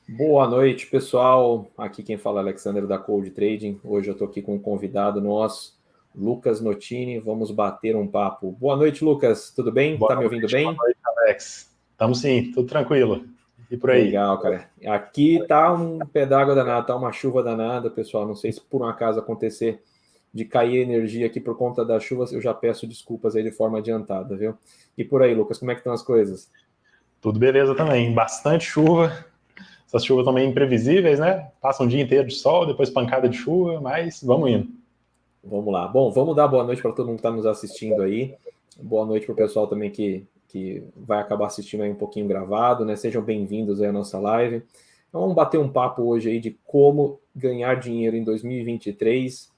Boa noite, pessoal. Aqui quem fala é Alexander da Cold Trading. Hoje eu estou aqui com um convidado nosso, Lucas Notini. Vamos bater um papo. Boa noite, Lucas. Tudo bem? Boa Tá me ouvindo noite, boa bem? noite, Alex. Estamos sim, tudo tranquilo. E por aí? Legal, cara. Aqui tá um pé d'água danado, tá uma chuva danada, pessoal. Não sei se por um acaso acontecer de cair energia aqui por conta das chuvas, eu já peço desculpas aí de forma adiantada, viu? E por aí, Lucas, como é que estão as coisas? Tudo beleza também. Bastante chuva. Essas chuvas também imprevisíveis, né? Passa um dia inteiro de sol, depois pancada de chuva, mas vamos indo. Vamos lá. Bom, vamos dar boa noite para todo mundo que está nos assistindo aí. Boa noite para o pessoal também que vai acabar assistindo aí um pouquinho gravado, né? Sejam bem-vindos aí à nossa live. Então, vamos bater um papo hoje aí de como ganhar dinheiro em 2023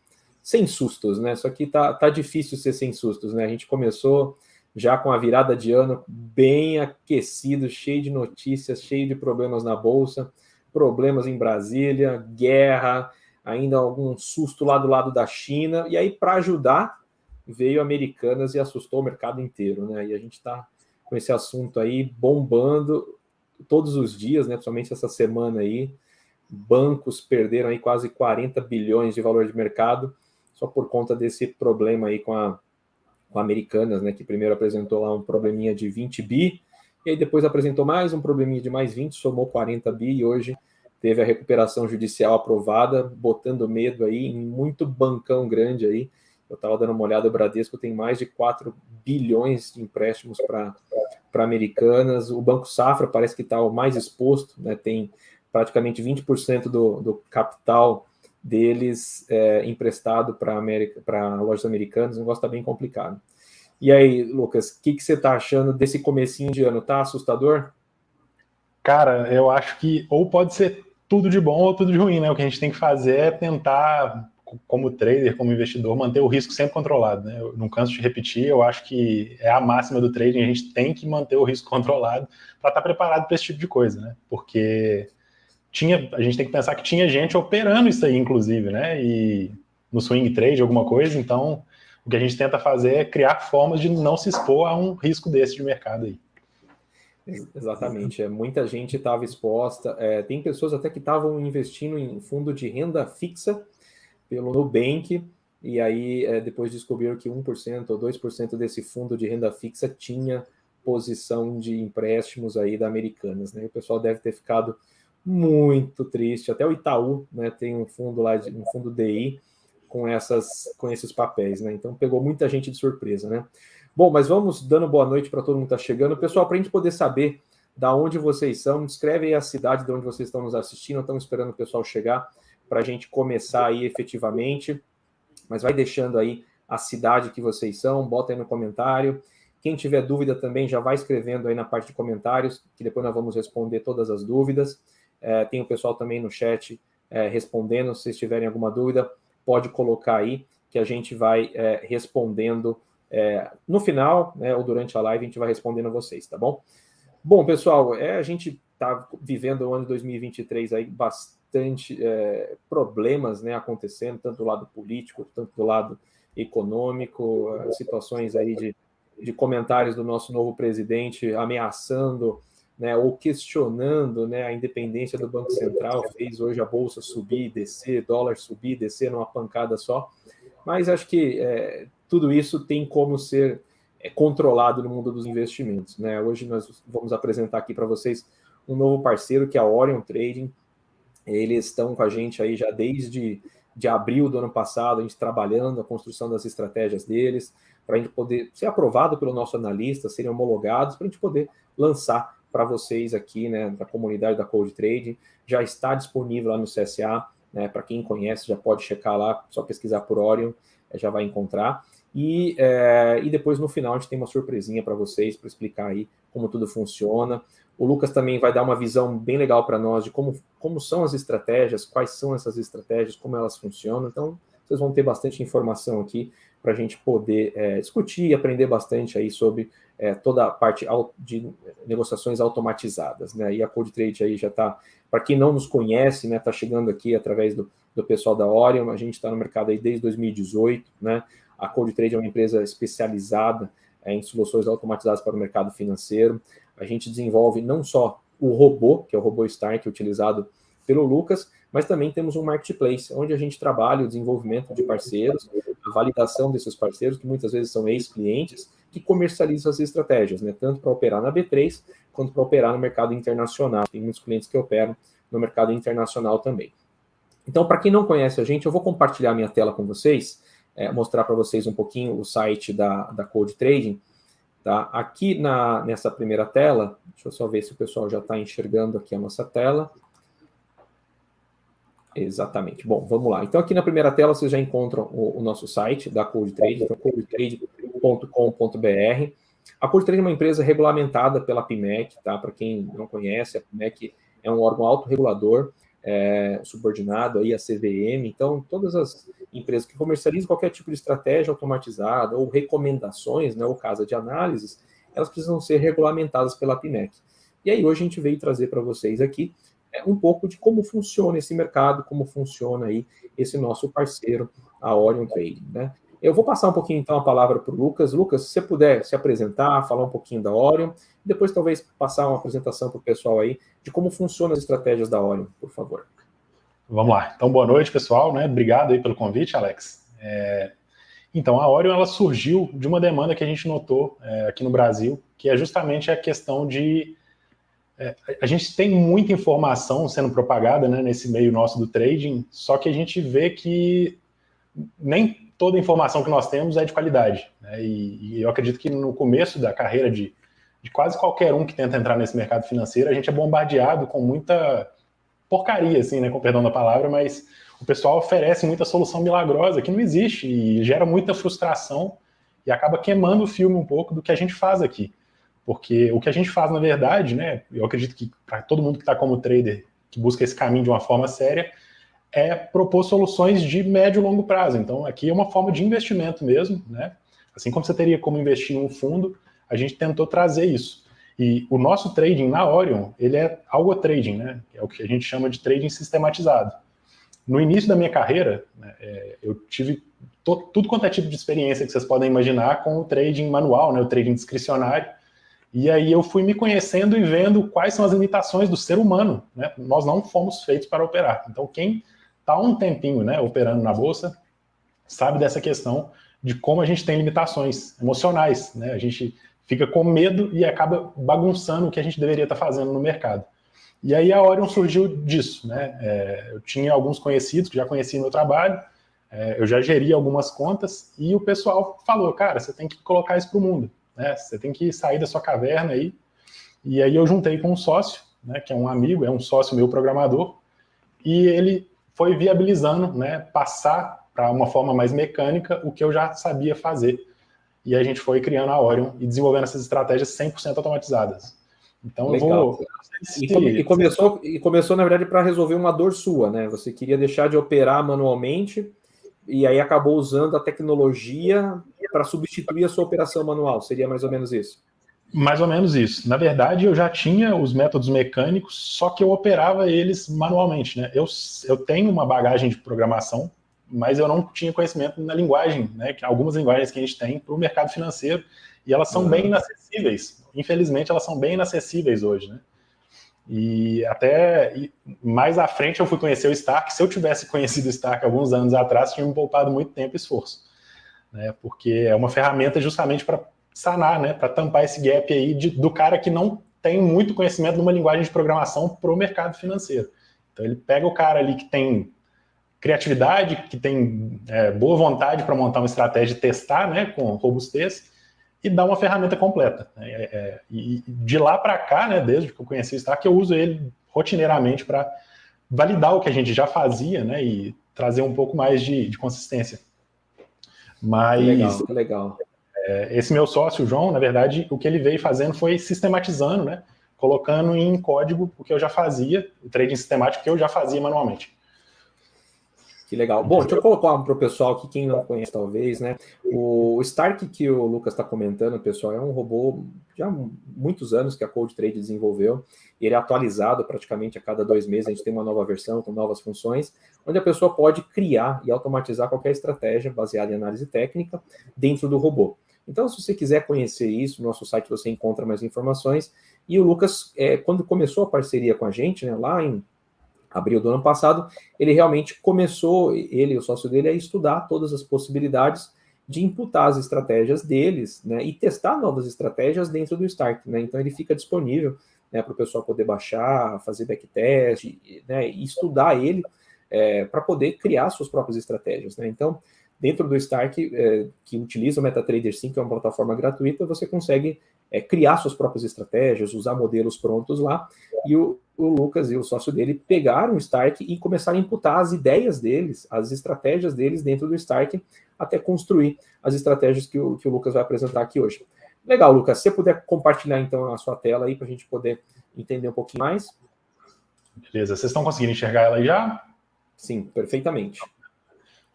sem sustos, né? Só que tá difícil ser sem sustos, né? A gente começou já com a virada de ano bem aquecido, cheio de notícias, cheio de problemas na bolsa, problemas em Brasília, guerra, ainda algum susto lá do lado da China, e aí para ajudar veio Americanas e assustou o mercado inteiro, né? E a gente está com esse assunto aí bombando todos os dias, né? Principalmente essa semana aí, bancos perderam aí quase 40 bilhões de valor de mercado só por conta desse problema aí com Americanas, né? Que primeiro apresentou lá um probleminha de 20 bi, e aí depois apresentou mais um probleminha de mais 20, somou 40 bi, e hoje teve a recuperação judicial aprovada, botando medo aí em muito bancão grande aí. Eu estava dando uma olhada, o Bradesco tem mais de 4 bilhões de empréstimos para Americanas. O Banco Safra parece que está o mais exposto, né? Tem praticamente 20% do capital deles emprestado para lojas americanas. O negócio está bem complicado. E aí, Lucas, o que você está achando desse comecinho de ano? Tá assustador? Cara, eu acho que ou pode ser tudo de bom ou tudo de ruim, né? O que a gente tem que fazer é tentar, como trader, como investidor, manter o risco sempre controlado, né? Eu não canso de repetir, eu acho que é a máxima do trading, a gente tem que manter o risco controlado para estar preparado para esse tipo de coisa, né? Porque a gente tem que pensar que tinha gente operando isso aí, inclusive, né? E no swing trade, alguma coisa. Então, o que a gente tenta fazer é criar formas de não se expor a um risco desse de mercado aí. Exatamente. Muita gente estava exposta. Tem pessoas até que estavam investindo em fundo de renda fixa pelo Nubank, e aí depois descobriram que 1% ou 2% desse fundo de renda fixa tinha posição de empréstimos aí da Americanas, né? O pessoal deve ter ficado muito triste. Até o Itaú, né, tem um fundo lá, um fundo DI com esses papéis, né? Então pegou muita gente de surpresa, né? Bom, mas vamos dando boa noite para todo mundo que está chegando. Pessoal, para a gente poder saber da onde vocês são, escreve aí a cidade de onde vocês estão nos assistindo. Estamos esperando o pessoal chegar para a gente começar aí efetivamente, mas vai deixando aí a cidade que vocês são, bota aí no comentário. Quem tiver dúvida também já vai escrevendo aí na parte de comentários, que depois nós vamos responder todas as dúvidas. Tem o pessoal também no chat respondendo, se vocês tiverem alguma dúvida, pode colocar aí, que a gente vai respondendo no final, né, ou durante a live, a gente vai respondendo a vocês, tá bom? Bom, pessoal, a gente está vivendo o ano de 2023 aí bastante problemas, né, acontecendo, tanto do lado político, tanto do lado econômico, situações aí de comentários do nosso novo presidente ameaçando, né, ou questionando, né, a independência do Banco Central, fez hoje a bolsa subir e descer, dólar subir e descer numa pancada só, mas acho que tudo isso tem como ser controlado no mundo dos investimentos, né? Hoje nós vamos apresentar aqui para vocês um novo parceiro que é a Orion Trading. Eles estão com a gente aí já desde de abril do ano passado, a gente trabalhando a construção das estratégias deles, para a gente poder ser aprovado pelo nosso analista, serem homologados, para a gente poder lançar para vocês aqui, né, da comunidade da Cold Trading. Já está disponível lá no CSA, né, para quem conhece, já pode checar lá, só pesquisar por Orion, já vai encontrar. E depois no final a gente tem uma surpresinha para vocês, para explicar aí como tudo funciona. O Lucas também vai dar uma visão bem legal para nós de como são as estratégias, quais são essas estratégias, como elas funcionam. Então, vocês vão ter bastante informação aqui para a gente poder discutir e aprender bastante aí sobre toda a parte de negociações automatizadas, né? E a Cold Trade aí já está, para quem não nos conhece, né, está chegando aqui através do pessoal da Orion, a gente está no mercado aí desde 2018, né? A Cold Trade é uma empresa especializada em soluções automatizadas para o mercado financeiro. A gente desenvolve não só o robô, que é o robô Stark utilizado pelo Lucas, mas também temos um marketplace, onde a gente trabalha o desenvolvimento de parceiros, a validação desses parceiros, que muitas vezes são ex-clientes, que comercializam as estratégias, né? Tanto para operar na B3, quanto para operar no mercado internacional. Tem muitos clientes que operam no mercado internacional também. Então, para quem não conhece a gente, eu vou compartilhar minha tela com vocês, mostrar para vocês um pouquinho o site da Cold Trading. Tá? Aqui nessa primeira tela, deixa eu só ver se o pessoal já está enxergando aqui a nossa tela. Exatamente. Bom, vamos lá. Então, aqui na primeira tela, vocês já encontram o nosso site da Cold Trading, então, coldtrade.com.br. A Cold Trading é uma empresa regulamentada pela PMEC, tá? Para quem não conhece, a PMEC é um órgão autorregulador, subordinado aí à CVM. Então, todas as empresas que comercializam qualquer tipo de estratégia automatizada ou recomendações, né, ou casa de análises, elas precisam ser regulamentadas pela PMEC. E aí, hoje a gente veio trazer para vocês aqui um pouco de como funciona esse mercado, como funciona aí esse nosso parceiro, a Orion Trading, né? Eu vou passar um pouquinho, então, a palavra para o Lucas. Lucas, se você puder se apresentar, falar um pouquinho da Orion, depois talvez passar uma apresentação para o pessoal aí de como funcionam as estratégias da Orion, por favor. Vamos lá. Então, boa noite, pessoal, né? Obrigado aí pelo convite, Alex. Então, a Orion, ela surgiu de uma demanda que a gente notou aqui no Brasil, que é justamente a questão de... a gente tem muita informação sendo propagada, né, nesse meio nosso do trading, só que a gente vê que nem toda a informação que nós temos é de qualidade, né? E eu acredito que no começo da carreira de quase qualquer um que tenta entrar nesse mercado financeiro, a gente é bombardeado com muita porcaria, assim, né, com perdão da palavra, mas o pessoal oferece muita solução milagrosa que não existe e gera muita frustração e acaba queimando o filme um pouco do que a gente faz aqui. Porque o que a gente faz, na verdade, né, eu acredito que para todo mundo que está como trader, que busca esse caminho de uma forma séria, é propor soluções de médio e longo prazo. Então, aqui é uma forma de investimento mesmo, né? Assim como você teria como investir em um fundo, a gente tentou trazer isso. E o nosso trading na Orion, ele é algo trading, né? É o que a gente chama de trading sistematizado. No início da minha carreira, né, eu tive tudo quanto é tipo de experiência que vocês podem imaginar com o trading manual, né, o trading discricionário. E aí eu fui me conhecendo e vendo quais são as limitações do ser humano, né? Nós não fomos feitos para operar. Então, quem está um tempinho, né, operando na Bolsa, sabe dessa questão de como a gente tem limitações emocionais, né? A gente fica com medo e acaba bagunçando o que a gente deveria estar fazendo no mercado. E aí a Orion surgiu disso, né? Eu tinha alguns conhecidos que já conheciam meu trabalho, eu já geria algumas contas e o pessoal falou, cara, você tem que colocar isso para o mundo, né? Você tem que sair da sua caverna aí. E aí eu juntei com um sócio, né, que é um amigo, é um sócio meu programador, e ele foi viabilizando, né, passar para uma forma mais mecânica o que eu já sabia fazer. E a gente foi criando a Orion e desenvolvendo essas estratégias 100% automatizadas. Então legal. Começou, na verdade, para resolver uma dor sua, né? Você queria deixar de operar manualmente e aí acabou usando a tecnologia para substituir a sua operação manual. Seria mais ou menos isso? Mais ou menos isso. Na verdade, eu já tinha os métodos mecânicos, só que eu operava eles manualmente, né? Eu tenho uma bagagem de programação, mas eu não tinha conhecimento na linguagem, né? Que algumas linguagens que a gente tem para o mercado financeiro, e elas são bem inacessíveis. Infelizmente, elas são bem inacessíveis hoje, né? E até mais à frente eu fui conhecer o Stark. Se eu tivesse conhecido o Stark alguns anos atrás, tinha me poupado muito tempo e esforço, né? Porque é uma ferramenta justamente para sanar, né? Para tampar esse gap aí do cara que não tem muito conhecimento de uma linguagem de programação para o mercado financeiro. Então ele pega o cara ali que tem criatividade, que tem boa vontade para montar uma estratégia e testar, né, com robustez, e dá uma ferramenta completa. E de lá para cá, né, desde que eu conheci o Stark, eu uso ele rotineiramente para validar o que a gente já fazia, né, e trazer um pouco mais de consistência. Mas que legal. Esse meu sócio, o João, na verdade, o que ele veio fazendo foi sistematizando, né, colocando em código o que eu já fazia, o trading sistemático que eu já fazia manualmente. Que legal. Bom, deixa eu colocar para o pessoal aqui, quem não conhece talvez, né? O Stark que o Lucas está comentando, pessoal, é um robô já há muitos anos que a Cold Trade desenvolveu. Ele é atualizado praticamente a cada 2 meses, a gente tem uma nova versão com novas funções, onde a pessoa pode criar e automatizar qualquer estratégia baseada em análise técnica dentro do robô. Então, se você quiser conhecer isso, no nosso site você encontra mais informações. E o Lucas, quando começou a parceria com a gente, né, lá em abril do ano passado, ele realmente começou, ele e o sócio dele, a estudar todas as possibilidades de imputar as estratégias deles, né, e testar novas estratégias dentro do Stark, né, então ele fica disponível, né, para o pessoal poder baixar, fazer backtest, né, e estudar ele para poder criar suas próprias estratégias, né, então dentro do Stark, que utiliza o MetaTrader 5, que é uma plataforma gratuita, você consegue criar suas próprias estratégias, usar modelos prontos lá, e o Lucas e o sócio dele pegaram o Stark e começaram a imputar as ideias deles, as estratégias deles dentro do Stark, até construir as estratégias que o Lucas vai apresentar aqui hoje. Legal, Lucas, se você puder compartilhar então a sua tela aí para a gente poder entender um pouquinho mais. Beleza, vocês estão conseguindo enxergar ela aí já? Sim, perfeitamente.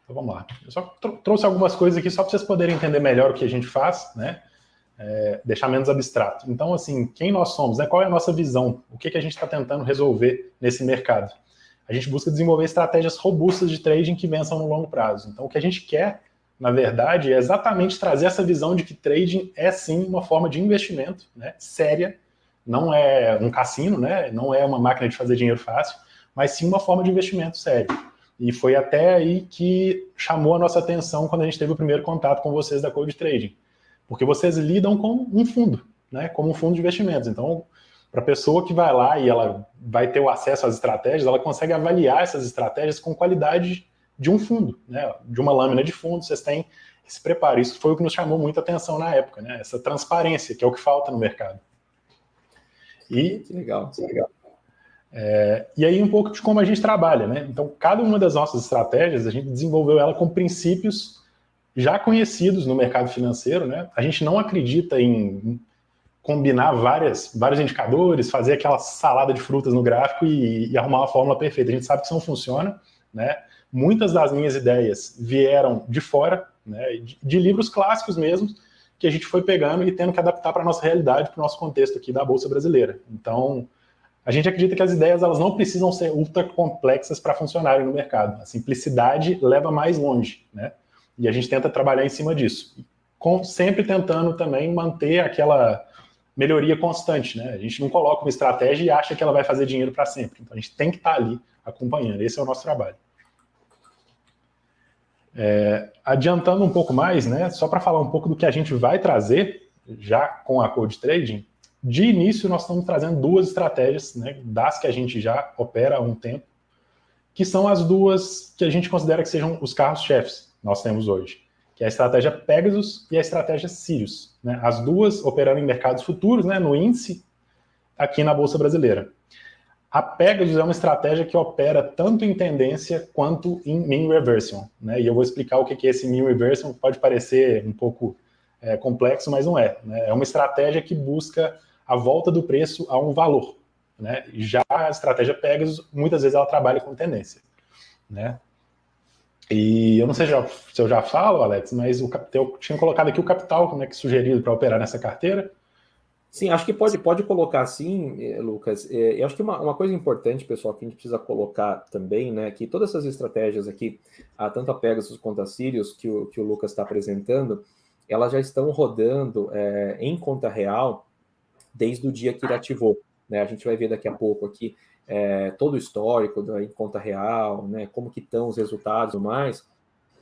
Então vamos lá. Eu só trouxe algumas coisas aqui só para vocês poderem entender melhor o que a gente faz, né? Deixar menos abstrato. Então, assim, quem nós somos, né? Qual é a nossa visão? O que a gente está tentando resolver nesse mercado? A gente busca desenvolver estratégias robustas de trading que vençam no longo prazo. Então, o que a gente quer, na verdade, é exatamente trazer essa visão de que trading é, sim, uma forma de investimento, né? Séria, não é um cassino, né? Não é uma máquina de fazer dinheiro fácil, mas sim uma forma de investimento sério. E foi até aí que chamou a nossa atenção quando a gente teve o primeiro contato com vocês da Code Trading. Porque vocês lidam com um fundo, né? Como um fundo de investimentos. Então, para a pessoa que vai lá e ela vai ter o acesso às estratégias, ela consegue avaliar essas estratégias com qualidade de um fundo, né? De uma lâmina de fundo, vocês têm esse preparo. Isso foi o que nos chamou muita atenção na época, né? Essa transparência, que é o que falta no mercado. Que legal, que legal. E aí um pouco de como a gente trabalha, né? Então, cada uma das nossas estratégias, a gente desenvolveu ela com princípios já conhecidos no mercado financeiro, né? A gente não acredita em combinar vários indicadores, fazer aquela salada de frutas no gráfico e arrumar uma fórmula perfeita. A gente sabe que isso não funciona, né? Muitas das minhas ideias vieram de fora, né? De livros clássicos mesmo, que a gente foi pegando e tendo que adaptar para a nossa realidade, para o nosso contexto aqui da Bolsa Brasileira. Então, a gente acredita que as ideias elas não precisam ser ultra complexas para funcionarem no mercado. A simplicidade leva mais longe, né? E a gente tenta trabalhar em cima disso. Sempre tentando também manter aquela melhoria constante, né? A gente não coloca uma estratégia e acha que ela vai fazer dinheiro para sempre. Então a gente tem que estar ali acompanhando. Esse é o nosso trabalho. Adiantando um pouco mais, né? Só para falar um pouco do que a gente vai trazer já com a Code Trading. De início, nós estamos trazendo duas estratégias, né, das que a gente já opera há um tempo, que são as duas que a gente considera que sejam os carros-chefes que nós temos hoje, que é a estratégia Pegasus e a estratégia Sirius, né, as duas operando em mercados futuros, né, no índice, aqui na Bolsa Brasileira. A Pegasus é uma estratégia que opera tanto em tendência quanto em mean reversion, né, e eu vou explicar o que é esse mean reversion, pode parecer um pouco complexo, mas não é, né, é uma estratégia que busca a volta do preço a um valor, né? Já a estratégia Pegasus, muitas vezes ela trabalha com tendência, né? E eu não sei se eu já falo, Alex, mas eu tinha colocado aqui o capital, como é que sugerido para operar nessa carteira. Sim, acho que pode colocar sim, Lucas. Eu acho que uma coisa importante, pessoal, que a gente precisa colocar também, né, que todas essas estratégias aqui, tanto a Pegasus quanto a Sirius, que o Lucas está apresentando, elas já estão rodando em conta real desde o dia que ele ativou, né? A gente vai ver daqui a pouco aqui todo o histórico em conta real, né? Como que estão os resultados e mais.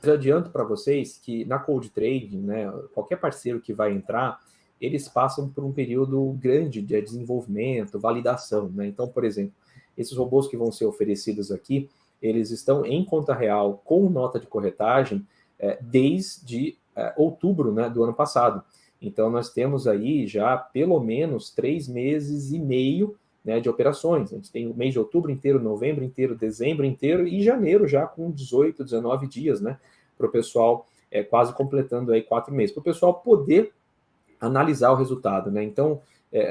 Eu adianto para vocês que na Cold Trading, né, qualquer parceiro que vai entrar, eles passam por um período grande de desenvolvimento, validação, né? Então, por exemplo, esses robôs que vão ser oferecidos aqui, eles estão em conta real com nota de corretagem desde outubro, né, do ano passado. Então, nós temos aí já pelo menos 3 meses e meio, né, de operações. A gente tem o mês de outubro inteiro, novembro inteiro, dezembro inteiro e janeiro já com 18, 19 dias, né, para o pessoal quase completando aí 4 meses, para o pessoal poder analisar o resultado, né? Então,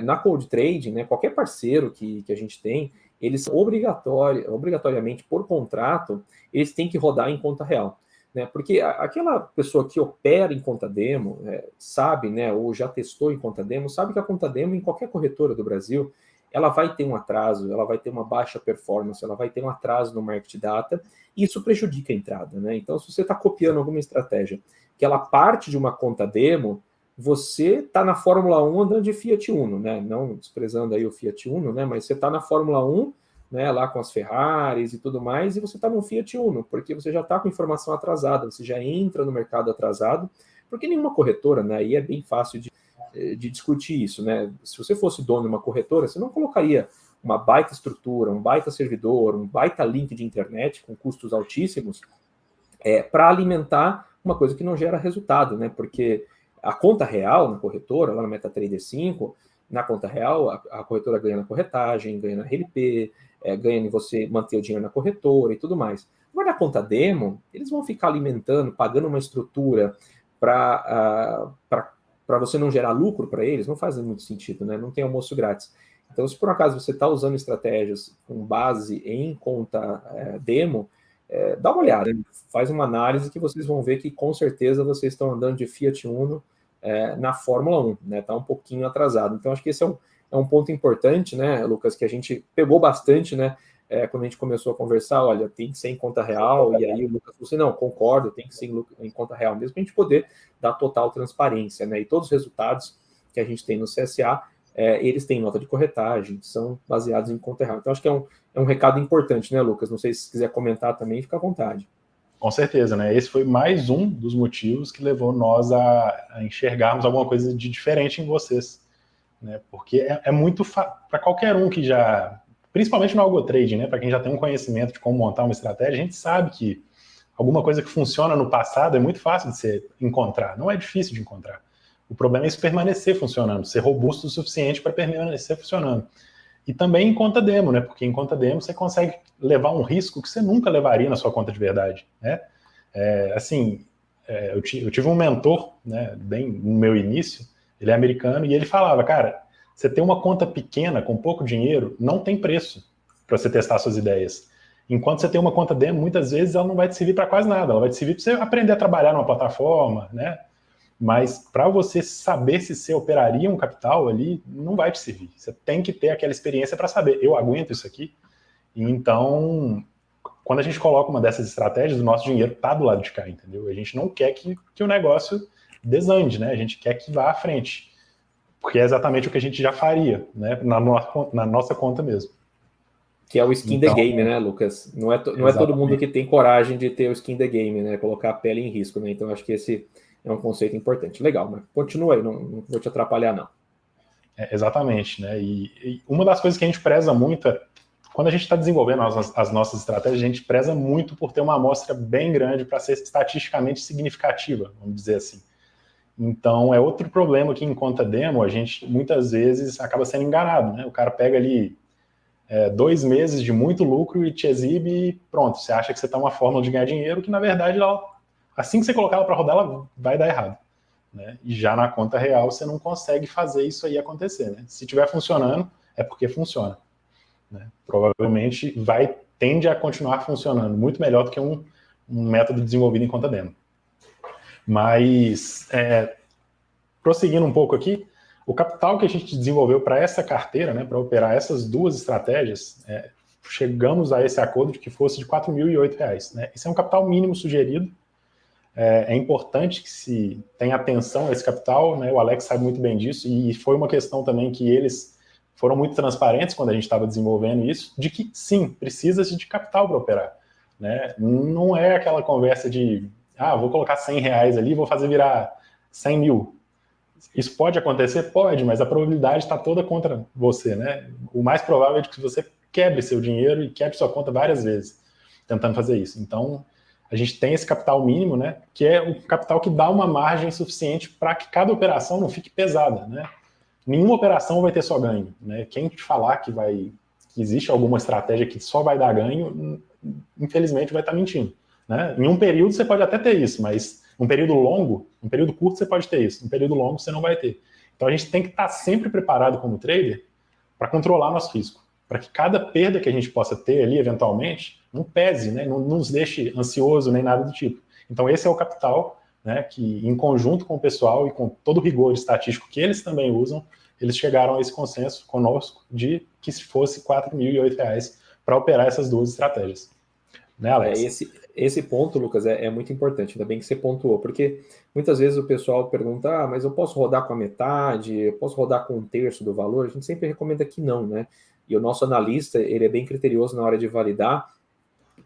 na Cold Trading, né, qualquer parceiro que a gente tem, eles obrigatoriamente, por contrato, eles têm que rodar em conta real. Né, porque aquela pessoa que opera em conta demo, sabe, né, ou já testou em conta demo, sabe que a conta demo em qualquer corretora do Brasil, ela vai ter um atraso, ela vai ter uma baixa performance, ela vai ter um atraso no market data, e isso prejudica a entrada, né? Então, se você está copiando alguma estratégia que ela parte de uma conta demo, você está na Fórmula 1 andando de Fiat Uno, né? Não desprezando aí o Fiat Uno, né? Mas você está na Fórmula 1, né? Lá com as Ferraris e tudo mais, e você está no Fiat Uno, porque você já está com informação atrasada, você já entra no mercado atrasado, porque nenhuma corretora, né? Aí é bem fácil de discutir isso, né? Se você fosse dono de uma corretora, você não colocaria uma baita estrutura, um baita servidor, um baita link de internet com custos altíssimos para alimentar uma coisa que não gera resultado, né? Porque a conta real na corretora, lá no MetaTrader 5, na conta real, a corretora ganha na corretagem, ganha na RLP, ganha em você manter o dinheiro na corretora e tudo mais. Agora, na conta demo, eles vão ficar alimentando, pagando uma estrutura para você não gerar lucro para eles, não faz muito sentido, né? Não tem almoço grátis. Então, se por acaso você está usando estratégias com base em conta demo, dá uma olhada, faz uma análise que vocês vão ver que com certeza vocês estão andando de Fiat Uno na Fórmula 1, né? Está um pouquinho atrasado. Então, acho que esse é um ponto importante, né, Lucas, que a gente pegou bastante, né? Quando a gente começou a conversar, olha, tem que ser em conta real, e aí o Lucas falou assim, não, concordo, tem que ser em conta real mesmo, para a gente poder dar total transparência, né? E todos os resultados que a gente tem no CSA, eles têm nota de corretagem, são baseados em conta real. Então, acho que é um recado importante, né, Lucas? Não sei se quiser comentar também, fica à vontade. Com certeza, né? Esse foi mais um dos motivos que levou nós a enxergarmos alguma coisa de diferente em vocês, né? Porque é muito para qualquer um que já, principalmente no algo trading, né? Para quem já tem um conhecimento de como montar uma estratégia, a gente sabe que alguma coisa que funciona no passado é muito fácil de se encontrar, não é difícil de encontrar. O problema é isso permanecer funcionando, ser robusto o suficiente para permanecer funcionando. E também em conta demo, né? Porque em conta demo você consegue levar um risco que você nunca levaria na sua conta de verdade, né? Eu tive um mentor, né, bem no meu início, ele é americano, e ele falava, cara, você ter uma conta pequena com pouco dinheiro não tem preço para você testar suas ideias. Enquanto você tem uma conta demo, muitas vezes ela não vai te servir para quase nada, ela vai te servir para você aprender a trabalhar numa plataforma, né? Mas para você saber se você operaria um capital ali, não vai te servir. Você tem que ter aquela experiência para saber, eu aguento isso aqui. E então, quando a gente coloca uma dessas estratégias, o nosso dinheiro está do lado de cá, entendeu? A gente não quer que o negócio desande, né? A gente quer que vá à frente. Porque é exatamente o que a gente já faria, né? Na nossa conta mesmo. Que é o skin the game, né, Lucas? Não é todo mundo que tem coragem de ter o skin the game, né? Colocar a pele em risco, né? Então, acho que esse é um conceito importante. Legal, mas continua aí, não vou te atrapalhar, não. Exatamente, né? E uma das coisas que a gente preza muito é, quando a gente está desenvolvendo as nossas estratégias, a gente preza muito por ter uma amostra bem grande para ser estatisticamente significativa, vamos dizer assim. Então, é outro problema que em conta demo, a gente muitas vezes acaba sendo enganado, né? O cara pega ali 2 meses de muito lucro e te exibe e pronto, você acha que você está uma fórmula de ganhar dinheiro que, na verdade, assim que você colocar ela para rodar, ela vai dar errado, né? E já na conta real, você não consegue fazer isso aí acontecer, né? Se estiver funcionando, é porque funciona, né? Provavelmente tende a continuar funcionando muito melhor do que um método desenvolvido em conta demo. Mas, prosseguindo um pouco aqui, o capital que a gente desenvolveu para essa carteira, né, para operar essas duas estratégias, chegamos a esse acordo de que fosse de R$ 4.008, né? Esse é um capital mínimo sugerido. É importante que se tenha atenção a esse capital, né? O Alex sabe muito bem disso, e foi uma questão também que eles foram muito transparentes quando a gente estava desenvolvendo isso, de que sim, precisa de capital para operar, né? Não é aquela conversa de vou colocar R$100 ali, vou fazer virar 100 mil. Isso pode acontecer? Pode, mas a probabilidade está toda contra você, né? O mais provável é de que você quebre seu dinheiro e quebre sua conta várias vezes tentando fazer isso. Então, a gente tem esse capital mínimo, né? Que é o capital que dá uma margem suficiente para que cada operação não fique pesada, né? Nenhuma operação vai ter só ganho, né? Quem te falar que existe alguma estratégia que só vai dar ganho, infelizmente vai estar mentindo, né? Em um período você pode até ter isso, mas um período longo, um período curto você pode ter isso, um período longo você não vai ter. Então a gente tem que estar sempre preparado como trader para controlar nosso risco, para que cada perda que a gente possa ter ali eventualmente não pese, né? Não nos deixe ansioso nem nada do tipo. Então esse é o capital, né, que em conjunto com o pessoal e com todo o rigor estatístico que eles também usam, eles chegaram a esse consenso conosco de que se fosse R$ 4.008 para operar essas duas estratégias. Né, Alex? Esse ponto, Lucas, é muito importante, ainda bem que você pontuou, porque muitas vezes o pessoal pergunta, mas eu posso rodar com a metade, eu posso rodar com um terço do valor? A gente sempre recomenda que não, né? E o nosso analista, ele é bem criterioso na hora de validar,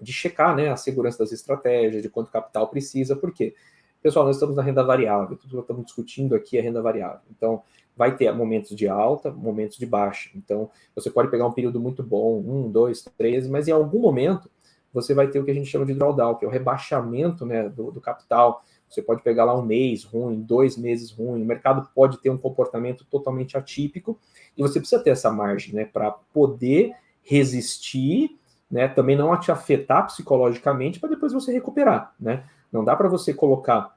de checar, né, a segurança das estratégias, de quanto capital precisa, por quê? Pessoal, nós estamos na renda variável, tudo que nós estamos discutindo aqui é renda variável. Então, vai ter momentos de alta, momentos de baixa. Então, você pode pegar um período muito bom, 1, 2, 3, mas em algum momento você vai ter o que a gente chama de drawdown, que é o rebaixamento, né, do capital. Você pode pegar lá um mês ruim, 2 meses ruim, o mercado pode ter um comportamento totalmente atípico, e você precisa ter essa margem, né, para poder resistir, né, também não te afetar psicologicamente, para depois você recuperar, né? Não dá para você colocar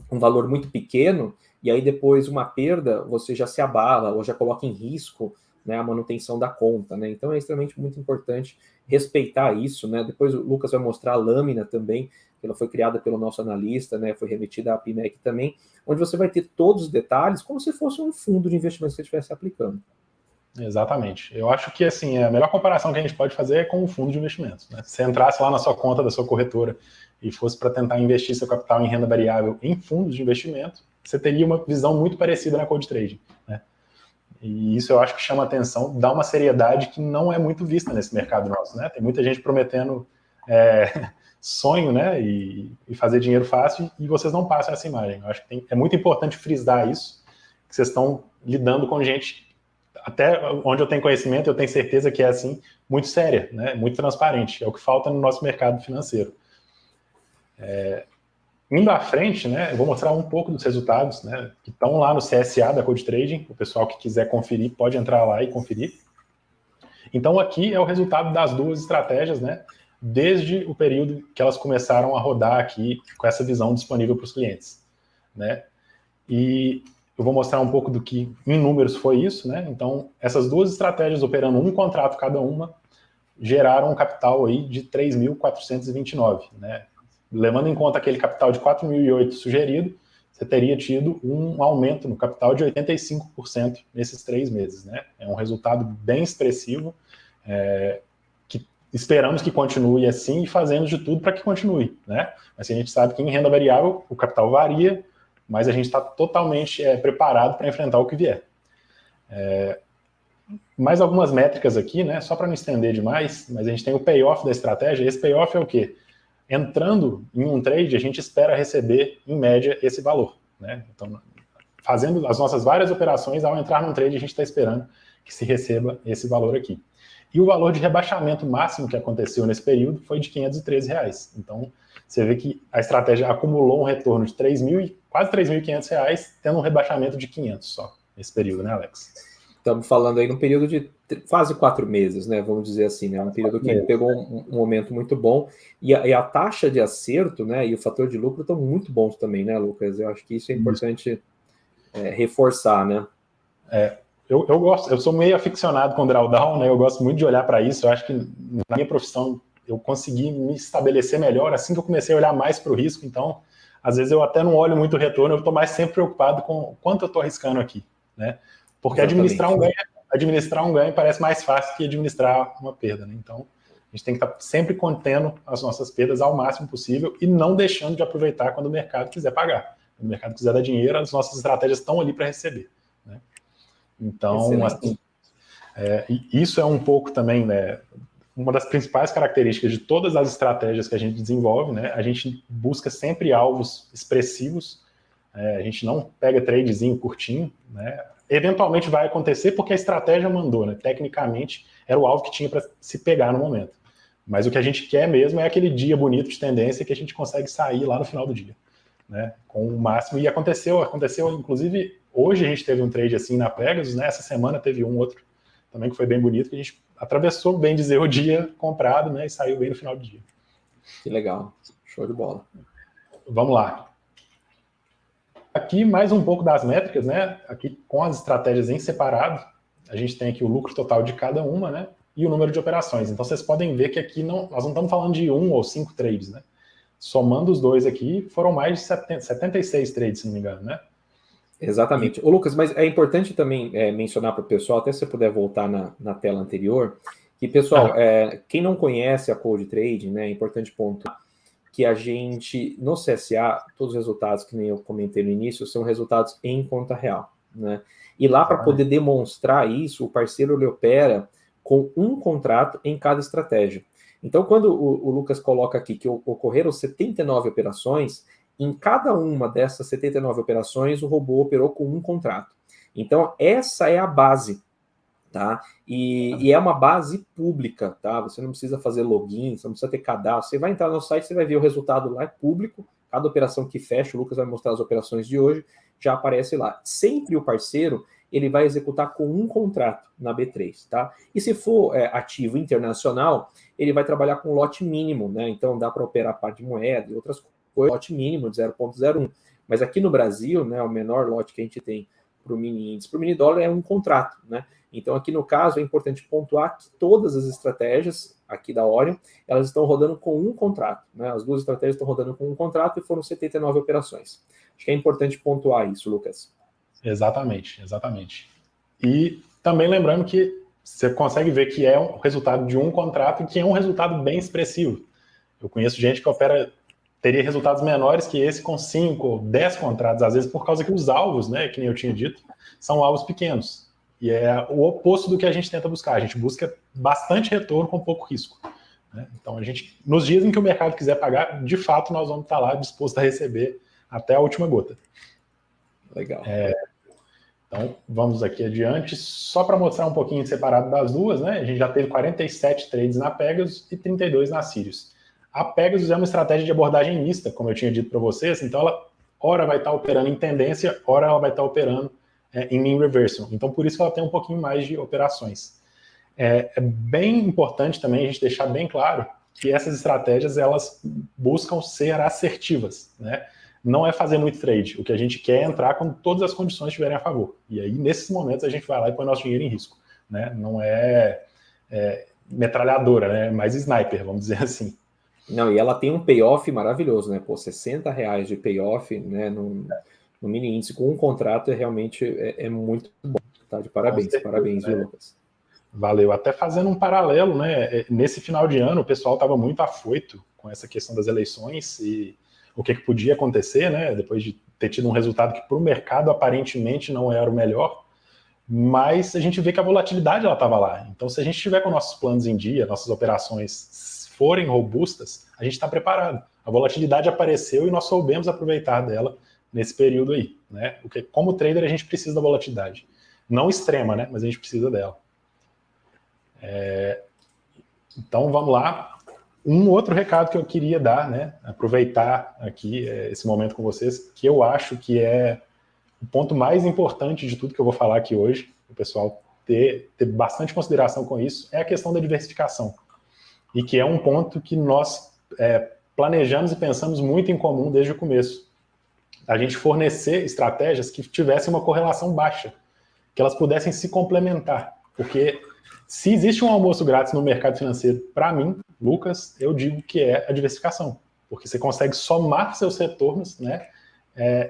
um valor muito pequeno e aí depois uma perda você já se abala ou já coloca em risco, né, a manutenção da conta, né? Então é extremamente muito importante respeitar isso, né? Depois o Lucas vai mostrar a lâmina também, que ela foi criada pelo nosso analista, né? Foi remetida à PMEC também, onde você vai ter todos os detalhes como se fosse um fundo de investimento que você estivesse aplicando. Exatamente. Eu acho que assim, a melhor comparação que a gente pode fazer é com o fundo de investimentos. Né? Se você entrasse lá na sua conta da sua corretora e fosse para tentar investir seu capital em renda variável em fundos de investimento, você teria uma visão muito parecida na Cold Trading. Né? E isso eu acho que chama atenção, dá uma seriedade que não é muito vista nesse mercado nosso. Né? Tem muita gente prometendo sonho, né, e fazer dinheiro fácil, e vocês não passam essa imagem. Eu acho que é muito importante frisar isso, que vocês estão lidando com gente, até onde eu tenho conhecimento, eu tenho certeza que é assim, muito séria, né, muito transparente. É o que falta no nosso mercado financeiro. Indo à frente, né, eu vou mostrar um pouco dos resultados, né, que estão lá no CSA da Cold Trading. O pessoal que quiser conferir pode entrar lá e conferir. Então aqui é o resultado das duas estratégias, né, desde o período que elas começaram a rodar aqui com essa visão disponível para os clientes, né? E eu vou mostrar um pouco do que em números foi isso, né? Então, essas duas estratégias operando um contrato cada uma geraram um capital aí de 3.429, né? Levando em conta aquele capital de 4.008 sugerido, você teria tido um aumento no capital de 85% nesses 3 meses, né? É um resultado bem expressivo, que esperamos que continue assim e fazemos de tudo para que continue, né? Mas a gente sabe que em renda variável o capital varia, mas a gente está totalmente preparado para enfrentar o que vier. Mais algumas métricas aqui, né? Só para não estender demais, mas a gente tem o payoff da estratégia. Esse payoff é o quê? Entrando em um trade, a gente espera receber, em média, esse valor, né? Então, fazendo as nossas várias operações, ao entrar num trade, a gente está esperando que se receba esse valor aqui. E o valor de rebaixamento máximo que aconteceu nesse período foi de R$ 513. Então, você vê que a estratégia acumulou um retorno de quase R$ 3.500, tendo um rebaixamento de 500 só nesse período, né, Alex? Estamos falando aí num período de quase 4 meses, né? Vamos dizer assim, né? Um período que pegou um momento muito bom. E a taxa de acerto, né? E o fator de lucro estão muito bons também, né, Lucas? Eu acho que isso é importante reforçar, né? Eu gosto, eu sou meio aficionado com drawdown, né? Eu gosto muito de olhar para isso. Eu acho que na minha profissão eu consegui me estabelecer melhor assim que eu comecei a olhar mais para o risco. Então, às vezes eu até não olho muito o retorno, eu estou mais sempre preocupado com quanto eu estou arriscando aqui, né? Porque administrar um ganho parece mais fácil que administrar uma perda, né? Então, a gente tem que estar sempre contendo as nossas perdas ao máximo possível e não deixando de aproveitar quando o mercado quiser pagar. Quando o mercado quiser dar dinheiro, as nossas estratégias estão ali para receber, né? Então, assim, isso é um pouco também, né, uma das principais características de todas as estratégias que a gente desenvolve, né? A gente busca sempre alvos expressivos, a gente não pega tradezinho curtinho, né? Eventualmente vai acontecer porque a estratégia mandou, né? Tecnicamente era o alvo que tinha para se pegar no momento. Mas o que a gente quer mesmo é aquele dia bonito de tendência que a gente consegue sair lá no final do dia, né? Com o máximo. E aconteceu, inclusive, hoje a gente teve um trade assim na Pegasus, né? Essa semana teve um outro também que foi bem bonito, que a gente atravessou, bem dizer, o dia comprado, né? E saiu bem no final do dia. Que legal. Show de bola. Vamos lá. Aqui mais um pouco das métricas, né? Aqui com as estratégias em separado, a gente tem aqui o lucro total de cada uma, né? E o número de operações. Então vocês podem ver que aqui nós não estamos falando de 1 ou 5 trades, né? Somando os dois aqui, foram mais de 76 trades, se não me engano, né? Exatamente. Ô, Lucas, mas é importante também mencionar para o pessoal, até se você puder voltar na tela anterior, Que, pessoal, quem não conhece a Cold Trading, né, é importante pontuar que a gente, no CSA, todos os resultados que nem eu comentei no início, são resultados em conta real, né? E lá, para poder demonstrar isso, o parceiro ele opera com um contrato em cada estratégia. Então, quando o Lucas coloca aqui que ocorreram 79 operações, em cada uma dessas 79 operações, o robô operou com um contrato. Então, essa é a base, tá? E é uma base pública, tá? Você não precisa fazer login, você não precisa ter cadastro. Você vai entrar no site, você vai ver o resultado lá, é público. Cada operação que fecha, o Lucas vai mostrar as operações de hoje, já aparece lá. Sempre o parceiro, ele vai executar com um contrato na B3, tá? E se for ativo internacional, ele vai trabalhar com lote mínimo, né? Então dá para operar par de moeda e outras coisas, lote mínimo de 0,01. Mas aqui no Brasil, né, o menor lote que a gente tem para o mini índice, para o mini dólar é um contrato, né? Então, aqui no caso, é importante pontuar que todas as estratégias aqui da Orion, elas estão rodando com um contrato, né? As duas estratégias estão rodando com um contrato e foram 79 operações. Acho que é importante pontuar isso, Lucas. Exatamente, exatamente. E também lembrando que você consegue ver que é o resultado de um contrato e que é um resultado bem expressivo. Eu conheço gente que teria resultados menores que esse com 5 ou 10 contratos, às vezes por causa que os alvos, né, que nem eu tinha dito, são alvos pequenos. E é o oposto do que a gente tenta buscar. A gente busca bastante retorno com pouco risco, né? Então, nos dias em que o mercado quiser pagar, de fato, nós vamos estar lá disposto a receber até a última gota. Legal. Então, vamos aqui adiante. Só para mostrar um pouquinho separado das duas, né? A gente já teve 47 trades na Pegasus e 32 na Sirius. A Pegasus é uma estratégia de abordagem mista, como eu tinha dito para vocês. Então, ela ora vai estar operando em tendência, ora ela vai estar operando em mean reversal. Então, por isso que ela tem um pouquinho mais de operações. É bem importante também a gente deixar bem claro que essas estratégias, elas buscam ser assertivas, né? Não é fazer muito trade. O que a gente quer é entrar quando todas as condições estiverem a favor. E aí, nesses momentos, a gente vai lá e põe nosso dinheiro em risco, né? Não é metralhadora, né? É mais sniper, vamos dizer assim. Não, e ela tem um payoff maravilhoso, né? Pô, R$60 de payoff, né? No mini índice com um contrato realmente muito bom, tá? De parabéns, certeza, parabéns, viu, Lucas? Valeu. Até fazendo um paralelo, né? Nesse final de ano, o pessoal estava muito afoito com essa questão das eleições e o que podia acontecer, né? Depois de ter tido um resultado que para o mercado aparentemente não era o melhor, mas a gente vê que a volatilidade ela estava lá. Então, se a gente tiver com nossos planos em dia, nossas operações forem robustas, a gente está preparado. A volatilidade apareceu e nós soubemos aproveitar dela nesse período aí, né? Porque como trader a gente precisa da volatilidade, não extrema, né? Mas a gente precisa dela. Então vamos lá. Um outro recado que eu queria dar, né? Aproveitar aqui esse momento com vocês, que eu acho que é o ponto mais importante de tudo que eu vou falar aqui hoje, o pessoal ter bastante consideração com isso, é a questão da diversificação. E que é um ponto que nós planejamos e pensamos muito em comum desde o começo. A gente fornecer estratégias que tivessem uma correlação baixa, que elas pudessem se complementar. Porque se existe um almoço grátis no mercado financeiro, para mim, Lucas, eu digo que é a diversificação. Porque você consegue somar seus retornos, né,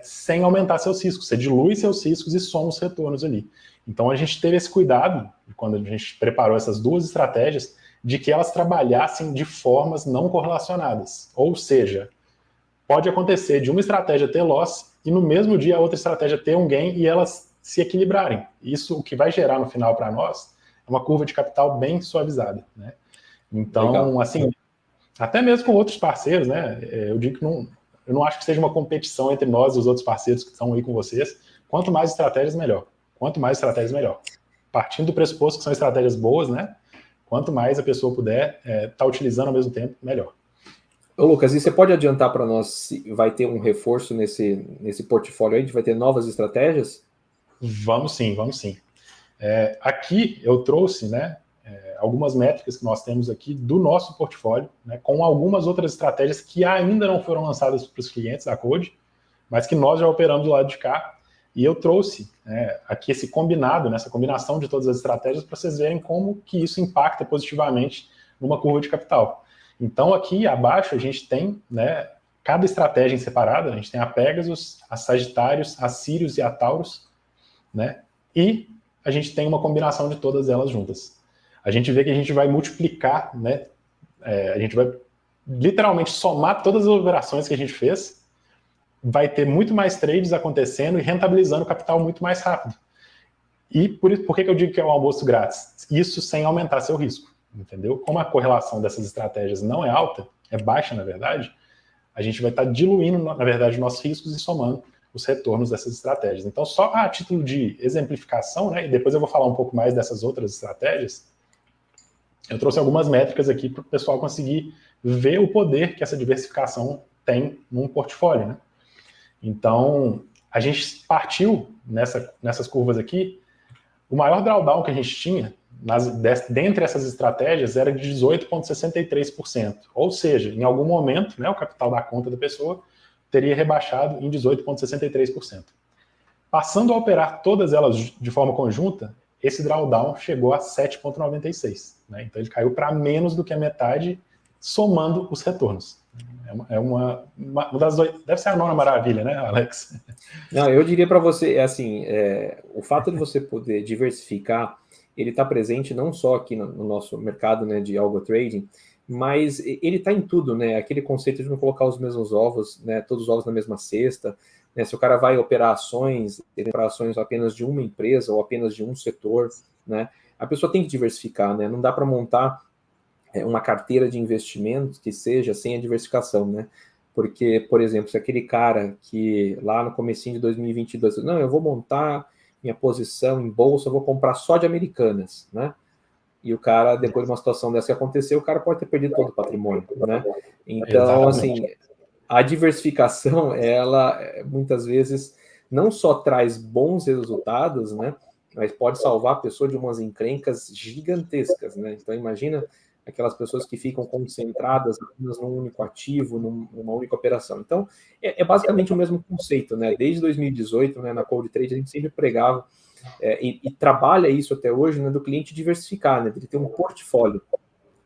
sem aumentar seus riscos. Você dilui seus riscos e soma os retornos ali. Então a gente teve esse cuidado, quando a gente preparou essas duas estratégias, de que elas trabalhassem de formas não correlacionadas. Ou seja, pode acontecer de uma estratégia ter loss e no mesmo dia a outra estratégia ter um gain e elas se equilibrarem. Isso, o que vai gerar no final para nós, é uma curva de capital bem suavizada, né? Então, legal. Assim, até mesmo com outros parceiros, né? Eu digo que eu não acho que seja uma competição entre nós e os outros parceiros que estão aí com vocês. Quanto mais estratégias, melhor. Quanto mais estratégias, melhor. Partindo do pressuposto que são estratégias boas, né? Quanto mais a pessoa puder estar utilizando ao mesmo tempo, melhor. Ô, Lucas, e você pode adiantar para nós se vai ter um reforço nesse portfólio aí? A gente vai ter novas estratégias? Vamos sim, vamos sim. Aqui eu trouxe, né, algumas métricas que nós temos aqui do nosso portfólio, né, com algumas outras estratégias que ainda não foram lançadas para os clientes da Code, mas que nós já operamos do lado de cá. E eu trouxe aqui esse combinado, né, essa combinação de todas as estratégias para vocês verem como que isso impacta positivamente numa curva de capital. Então aqui abaixo a gente tem, né, cada estratégia em separada, a gente tem a Pegasus, a Sagitários, a Sirius e a Taurus, né, e a gente tem uma combinação de todas elas juntas. a gente vê que a gente vai multiplicar, né? A gente vai literalmente somar todas as operações que a gente fez, vai ter muito mais trades acontecendo e rentabilizando o capital muito mais rápido. E por que eu digo que é um almoço grátis? Isso sem aumentar seu risco, entendeu? Como a correlação dessas estratégias não é alta, é baixa, na verdade, a gente vai estar diluindo, na verdade, os nossos riscos e somando os retornos dessas estratégias. Então, só a título de exemplificação, né, e depois eu vou falar um pouco mais dessas outras estratégias, eu trouxe algumas métricas aqui para o pessoal conseguir ver o poder que essa diversificação tem num portfólio, né? Então, a gente partiu nessas curvas aqui, o maior drawdown que a gente tinha dentre essas estratégias era de 18,63%. Ou seja, em algum momento, né, o capital da conta da pessoa teria rebaixado em 18,63%. Passando a operar todas elas de forma conjunta, esse drawdown chegou a 7,96%. Né? Então ele caiu para menos do que a metade, somando os retornos. É uma das deve ser a nona maravilha, né, Alex? Não, eu diria para você, assim, o fato de você poder diversificar, ele está presente não só aqui no nosso mercado, né, de algo trading, mas ele está em tudo, né? Aquele conceito de não colocar os mesmos ovos, né, todos os ovos na mesma cesta, né? Se o cara vai operar ações, ele opera ações apenas de uma empresa ou apenas de um setor, né? A pessoa tem que diversificar, né? Não dá para montar uma carteira de investimentos que seja sem a diversificação, né? Porque, por exemplo, se aquele cara que lá no comecinho de 2022, não, eu vou montar minha posição em bolsa, eu vou comprar só de Americanas, né? E o cara, depois de uma situação dessa que aconteceu, o cara pode ter perdido todo o patrimônio, né? Então, assim, a diversificação, ela muitas vezes não só traz bons resultados, né? Mas pode salvar a pessoa de umas encrencas gigantescas, né? Então, imagina aquelas pessoas que ficam concentradas apenas num único ativo, numa única operação. Então, é basicamente o mesmo conceito, né? Desde 2018, né, na Cold Trade, a gente sempre pregava e trabalha isso até hoje, né, do cliente diversificar, né? Ele ter um portfólio,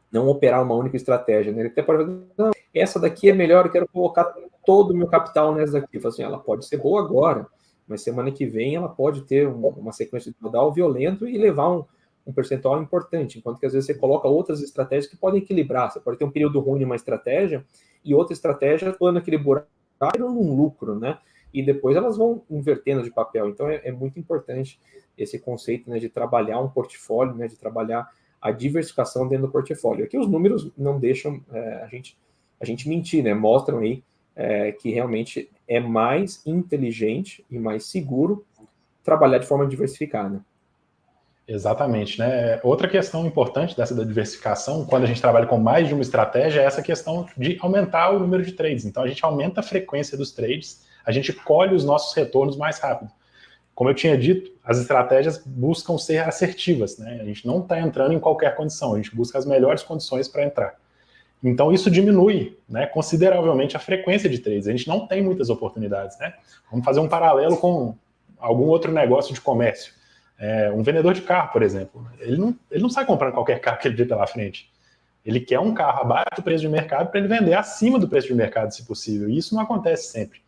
não operar uma única estratégia, né? Ele até pode falar, não, essa daqui é melhor, eu quero colocar todo o meu capital nessa daqui. Assim, ela pode ser boa agora, mas semana que vem ela pode ter uma sequência de modal violento e levar um percentual importante, enquanto que às vezes você coloca outras estratégias que podem equilibrar. Você pode ter um período ruim de uma estratégia e outra estratégia plano equilibrar num lucro, né? E depois elas vão invertendo de papel. Então é muito importante esse conceito, né, de trabalhar um portfólio, né, de trabalhar a diversificação dentro do portfólio. Aqui os números não deixam a gente mentir, né? Mostram aí que realmente é mais inteligente e mais seguro trabalhar de forma diversificada. Exatamente, né? Outra questão importante dessa da diversificação, quando a gente trabalha com mais de uma estratégia, é essa questão de aumentar o número de trades. Então a gente aumenta a frequência dos trades, a gente colhe os nossos retornos mais rápido. Como eu tinha dito, as estratégias buscam ser assertivas, né? A gente não está entrando em qualquer condição, a gente busca as melhores condições para entrar. Então isso diminui, né, consideravelmente a frequência de trades. A gente não tem muitas oportunidades, né? Vamos fazer um paralelo com algum outro negócio de comércio. Um vendedor de carro, por exemplo, ele não sai comprando qualquer carro que ele vê pela frente. Ele quer um carro abaixo do preço de mercado para ele vender acima do preço de mercado, se possível. E isso não acontece sempre.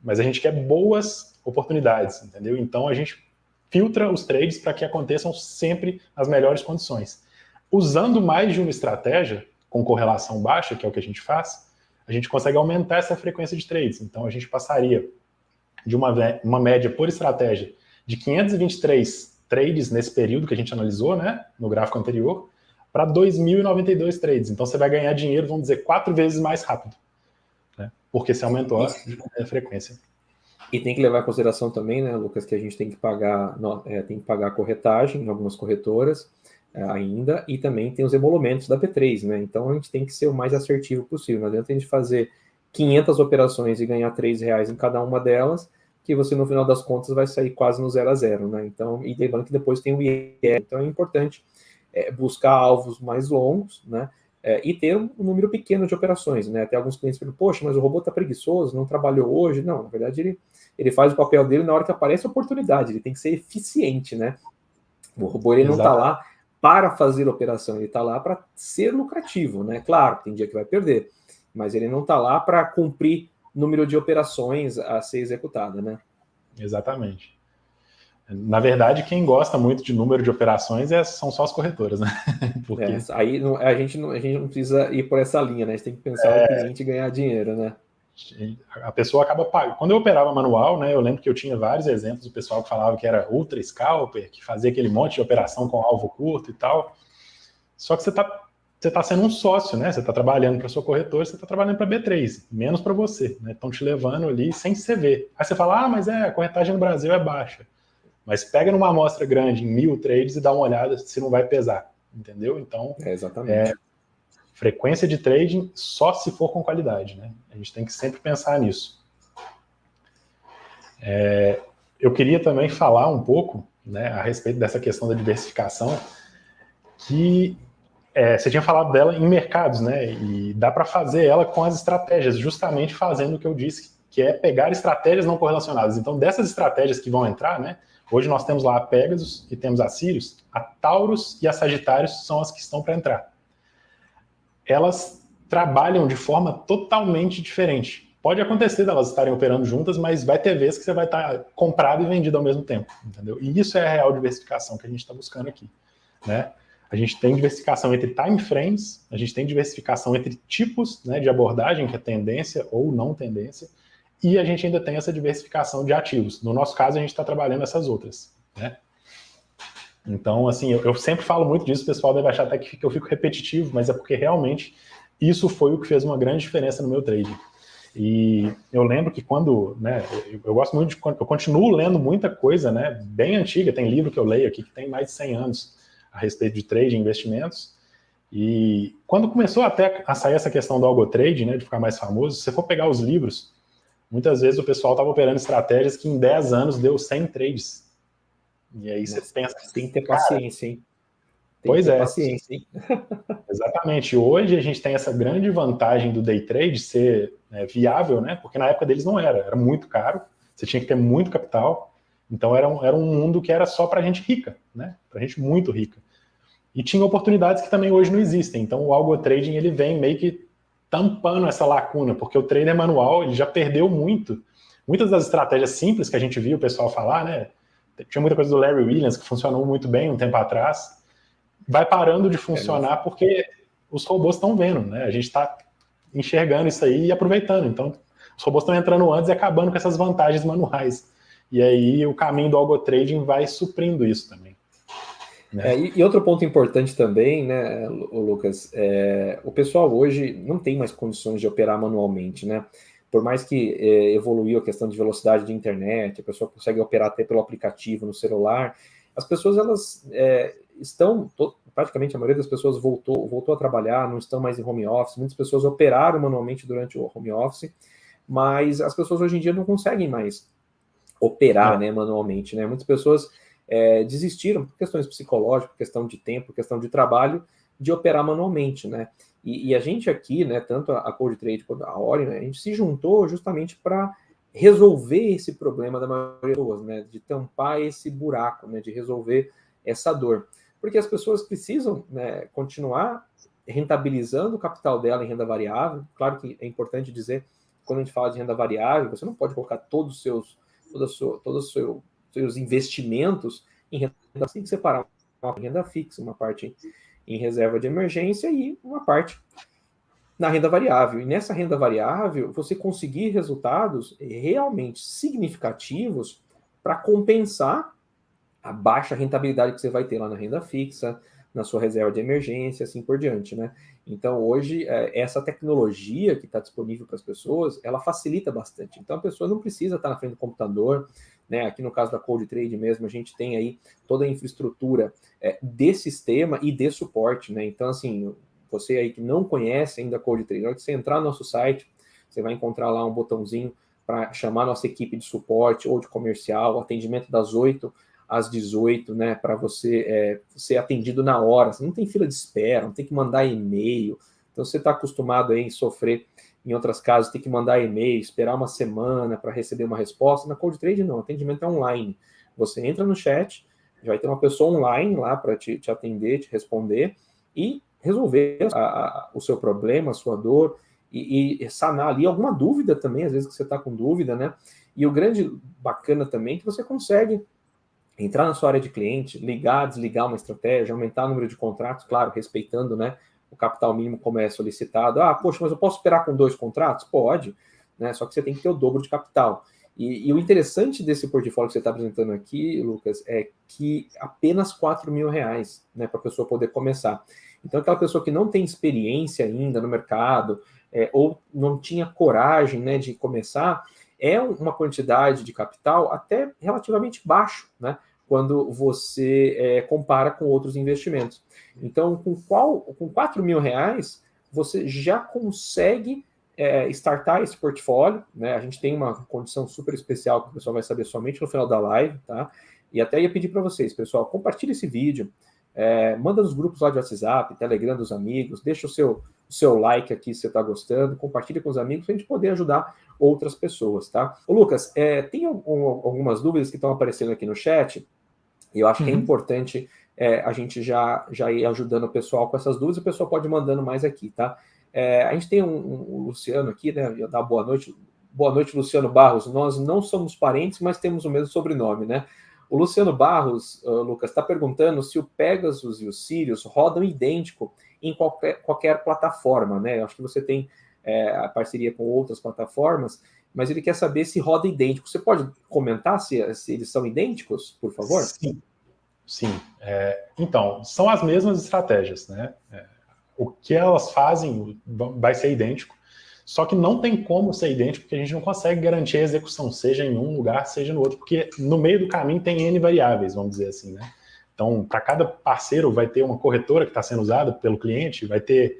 Mas a gente quer boas oportunidades, entendeu? Então a gente filtra os trades para que aconteçam sempre as melhores condições. Usando mais de uma estratégia, com correlação baixa, que é o que a gente faz, a gente consegue aumentar essa frequência de trades. Então a gente passaria de uma média por estratégia de 523 trades nesse período que a gente analisou, né, no gráfico anterior, para 2.092 trades. Então você vai ganhar dinheiro, vamos dizer, 4 vezes mais rápido, né, porque você aumentou a frequência. E tem que levar em consideração também, né, Lucas, que a gente tem que pagar a corretagem em algumas corretoras ainda, e também tem os emolumentos da P3, né? Então a gente tem que ser o mais assertivo possível. Não adianta a gente fazer 500 operações e ganhar R$3 em cada uma delas, que você no final das contas vai sair quase no 0 a 0, né? Então, e lembrando que depois tem o IR, então é importante buscar alvos mais longos, né? E ter um número pequeno de operações, né? Até alguns clientes perguntam, poxa, mas o robô está preguiçoso, não trabalhou hoje. Não, na verdade ele faz o papel dele na hora que aparece a oportunidade, ele tem que ser eficiente, né? O robô ele não está lá para fazer operação, ele está lá para ser lucrativo, né? Claro, tem dia que vai perder, mas ele não está lá para cumprir número de operações a ser executada, né? Exatamente. Na verdade, quem gosta muito de número de operações são só as corretoras, né? Porque... aí a gente não precisa ir por essa linha, né? A gente tem que pensar no cliente e ganhar dinheiro, né? A pessoa acaba pagando. Quando eu operava manual, né, eu lembro que eu tinha vários exemplos do pessoal que falava que era ultra scalper, que fazia aquele monte de operação com alvo curto e tal. Só que você tá sendo um sócio, né? Você está trabalhando para sua corretora, você está trabalhando para a B3, menos para você, né? Estão te levando ali sem você ver. Aí você fala, mas a corretagem no Brasil é baixa. Mas pega numa amostra grande, em 1000 trades, e dá uma olhada se não vai pesar, entendeu? Então, exatamente. Frequência de trading só se for com qualidade, né? A gente tem que sempre pensar nisso. Eu queria também falar um pouco, né, a respeito dessa questão da diversificação, que você tinha falado dela em mercados, né? E dá para fazer ela com as estratégias, justamente fazendo o que eu disse, que é pegar estratégias não correlacionadas. Então, dessas estratégias que vão entrar, né? Hoje nós temos lá a Pegasus e temos a Sirius, a Taurus e a Sagitários são as que estão para entrar. Elas trabalham de forma totalmente diferente. Pode acontecer delas estarem operando juntas, mas vai ter vezes que você vai estar comprado e vendido ao mesmo tempo, entendeu? E isso é a real diversificação que a gente está buscando aqui, né? A gente tem diversificação entre time frames, a gente tem diversificação entre tipos, né, de abordagem, que é tendência ou não tendência, e a gente ainda tem essa diversificação de ativos. No nosso caso, a gente está trabalhando essas outras, né? Então, assim, eu sempre falo muito disso, o pessoal deve achar até que eu fico repetitivo, mas é porque realmente isso foi o que fez uma grande diferença no meu trading. E eu lembro que quando, né, eu gosto muito eu continuo lendo muita coisa, né, bem antiga, tem livro que eu leio aqui que tem mais de 100 anos a respeito de trade e investimentos, e quando começou até a sair essa questão do algo trade, né, de ficar mais famoso, se você for pegar os livros, muitas vezes o pessoal estava operando estratégias que em 10 anos deu 100 trades. E aí você pensa... Tem que ter paciência, hein? Tem que ter paciência, hein? Exatamente. Hoje a gente tem essa grande vantagem do day trade ser viável, né? Porque na época deles não era muito caro, você tinha que ter muito capital, então era um mundo que era só para gente rica, né? Para gente muito rica. E tinha oportunidades que também hoje não existem. Então o algo trading ele vem meio que tampando essa lacuna, porque o trader manual ele já perdeu muito. Muitas das estratégias simples que a gente viu o pessoal falar, né? Tinha muita coisa do Larry Williams que funcionou muito bem um tempo atrás, vai parando de funcionar porque os robôs estão vendo, né? A gente está enxergando isso aí e aproveitando. Então, os robôs estão entrando antes e acabando com essas vantagens manuais. E aí o caminho do algo trading vai suprindo isso também. Né? E outro ponto importante também, né, Lucas, o pessoal hoje não tem mais condições de operar manualmente, né? Por mais que evoluiu a questão de velocidade de internet, a pessoa consegue operar até pelo aplicativo no celular, as pessoas elas estão, praticamente a maioria das pessoas voltou a trabalhar, não estão mais em home office, muitas pessoas operaram manualmente durante o home office, mas as pessoas hoje em dia não conseguem mais operar, né, manualmente, né? Muitas pessoas desistiram por questões psicológicas, por questão de tempo, por questão de trabalho, de operar manualmente, né? E a gente aqui, né, tanto a Cold Trade quanto a Ori, né, a gente se juntou justamente para resolver esse problema da maioria das pessoas, né, de tampar esse buraco, né, de resolver essa dor. Porque as pessoas precisam, né, continuar rentabilizando o capital dela em renda variável. Claro que é importante dizer, quando a gente fala de renda variável, você não pode colocar todos os seus investimentos em renda, você tem que separar uma renda fixa, uma parte em reserva de emergência e uma parte na renda variável. E nessa renda variável, você conseguir resultados realmente significativos para compensar a baixa rentabilidade que você vai ter lá na renda fixa, na sua reserva de emergência, assim por diante, né? Então, hoje, essa tecnologia que está disponível para as pessoas, ela facilita bastante. Então, a pessoa não precisa estar na frente do computador, né? Aqui no caso da Cold Trade mesmo, a gente tem aí toda a infraestrutura de sistema e de suporte, né? Então, assim, você aí que não conhece ainda a Cold Trade, na hora que você entrar no nosso site, você vai encontrar lá um botãozinho para chamar a nossa equipe de suporte ou de comercial, atendimento das 8 às 18, né, para você ser atendido na hora. Você não tem fila de espera, não tem que mandar e-mail. Então, você está acostumado aí em sofrer, em outras casas, tem que mandar e-mail, esperar uma semana para receber uma resposta. Na Cold Trade, não, o atendimento é online. Você entra no chat, já vai ter uma pessoa online lá para te atender, te responder e resolver o seu problema, a sua dor, e sanar ali alguma dúvida também, às vezes que você está com dúvida, né? E o grande bacana também é que você consegue entrar na sua área de cliente, ligar, desligar uma estratégia, aumentar o número de contratos, claro, respeitando, né, o capital mínimo como é solicitado. Ah, poxa, mas eu posso operar com 2 contratos? Pode, né? Só que você tem que ter o dobro de capital. E o interessante desse portfólio que você está apresentando aqui, Lucas, é que apenas R$ 4.000, né, para a pessoa poder começar. Então, aquela pessoa que não tem experiência ainda no mercado, ou não tinha coragem, né, de começar, é uma quantidade de capital até relativamente baixo, né, quando você compara com outros investimentos. Então, com R$ 4.000, você já consegue startar esse portfólio, né? A gente tem uma condição super especial que o pessoal vai saber somente no final da live, tá? E até ia pedir para vocês, pessoal, compartilhe esse vídeo, manda nos grupos lá de WhatsApp, Telegram dos amigos, deixa o seu like aqui se você está gostando, compartilhe com os amigos para a gente poder ajudar outras pessoas, tá? Ô, Lucas, tem algumas dúvidas que estão aparecendo aqui no chat, e eu acho que é importante a gente já ir ajudando o pessoal com essas dúvidas, o pessoal pode ir mandando mais aqui, tá? A gente tem um Luciano aqui, né? Eu dar boa noite. Boa noite, Luciano Barros. Nós não somos parentes, mas temos o mesmo sobrenome, né? O Luciano Barros, Lucas, está perguntando se o Pegasus e o Sirius rodam idêntico em qualquer plataforma, né? Eu acho que você tem a parceria com outras plataformas, mas ele quer saber se roda idêntico. Você pode comentar se eles são idênticos, por favor? Sim. Então, são as mesmas estratégias, né? O que elas fazem vai ser idêntico, só que não tem como ser idêntico, porque a gente não consegue garantir a execução, seja em um lugar, seja no outro, porque no meio do caminho tem N variáveis, vamos dizer assim, né? Então, para cada parceiro vai ter uma corretora que está sendo usada pelo cliente, vai ter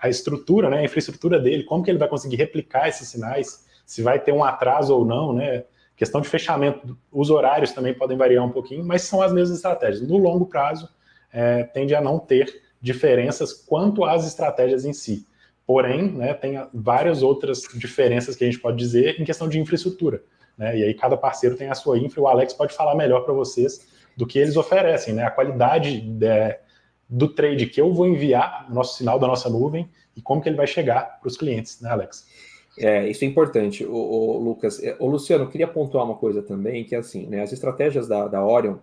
a estrutura, né, a infraestrutura dele, como que ele vai conseguir replicar esses sinais, se vai ter um atraso ou não, né? Questão de fechamento, os horários também podem variar um pouquinho, mas são as mesmas estratégias. No longo prazo, tende a não ter diferenças quanto às estratégias em si. Porém, né, tem várias outras diferenças que a gente pode dizer em questão de infraestrutura, né? E aí cada parceiro tem a sua infra, e o Alex pode falar melhor para vocês do que eles oferecem, né? A qualidade do trade que eu vou enviar, o nosso sinal da nossa nuvem, e como que ele vai chegar para os clientes, né, Alex? Isso é importante, o Lucas. O Luciano, eu queria pontuar uma coisa também, que é assim, né, as estratégias da Orion,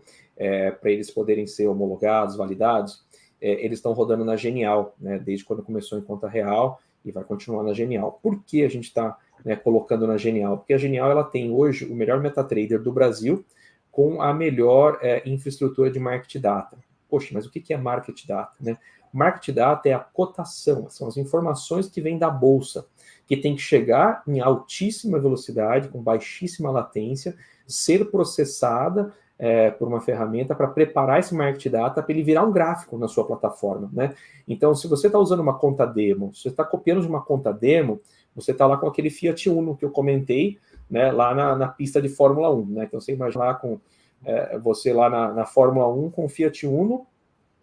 para eles poderem ser homologados, validados, eles estão rodando na Genial, né, desde quando começou em conta real, e vai continuar na Genial. Por que a gente está colocando na Genial? Porque a Genial ela tem hoje o melhor MetaTrader do Brasil, com a melhor infraestrutura de Market Data. Poxa, mas o que é Market Data, né? Market Data é a cotação, são as informações que vêm da Bolsa, que tem que chegar em altíssima velocidade, com baixíssima latência, ser processada por uma ferramenta para preparar esse Market Data para ele virar um gráfico na sua plataforma, né? Então, se você está usando uma conta demo, se você está copiando de uma conta demo, você está lá com aquele Fiat Uno que eu comentei, né, lá na pista de Fórmula 1, né? Então, você imagina lá com você lá na Fórmula 1 com o Fiat Uno,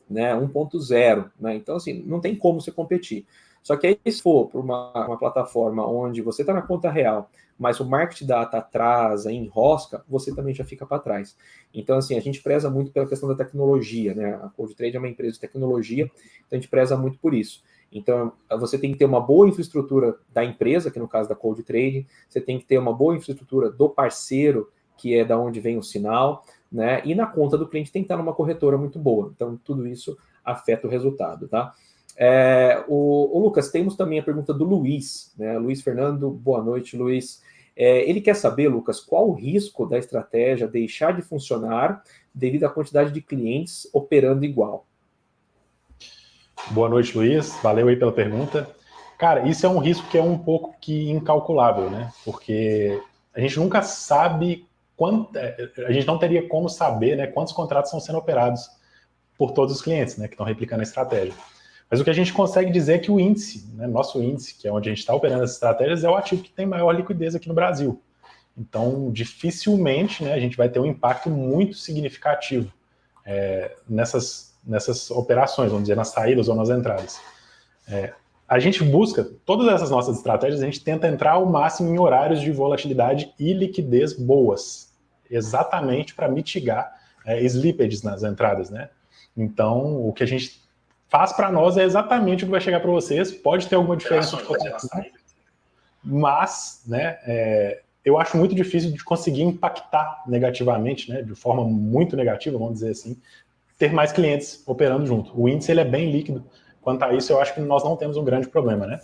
né, 1.0, né? Então, assim, não tem como você competir. Só que aí, se for para uma plataforma onde você está na conta real, mas o market data atrasa, enrosca, você também já fica para trás. Então, assim, a gente preza muito pela questão da tecnologia, né? A ColdTrade é uma empresa de tecnologia, então a gente preza muito por isso. Então, você tem que ter uma boa infraestrutura da empresa, que no caso da ColdTrade, você tem que ter uma boa infraestrutura do parceiro, que é da onde vem o sinal, né? E na conta do cliente tem que estar numa corretora muito boa. Então, tudo isso afeta o resultado, tá? O Lucas, temos também a pergunta do Luiz, né? Luiz Fernando, boa noite, Luiz. Ele quer saber, Lucas, qual o risco da estratégia deixar de funcionar devido à quantidade de clientes operando igual? Boa noite, Luiz. Valeu aí pela pergunta. Cara, isso é um risco que é um pouco que incalculável, né? Porque a gente nunca sabe a gente não teria como saber, né, quantos contratos estão sendo operados por todos os clientes, né, que estão replicando a estratégia. Mas o que a gente consegue dizer é que o índice, né, nosso índice, que é onde a gente está operando essas estratégias, é o ativo que tem maior liquidez aqui no Brasil. Então, dificilmente, né, a gente vai ter um impacto muito significativo nessas operações, vamos dizer, nas saídas ou nas entradas. A gente busca, todas essas nossas estratégias, a gente tenta entrar ao máximo em horários de volatilidade e liquidez boas, exatamente para mitigar slippages nas entradas, né? Então, o que a gente faz para nós é exatamente o que vai chegar para vocês. Pode ter alguma diferença de cotação, mas, né, eu acho muito difícil de conseguir impactar negativamente, né, de forma muito negativa, vamos dizer assim, ter mais clientes operando junto. O índice ele é bem líquido. Quanto a isso, eu acho que nós não temos um grande problema, né?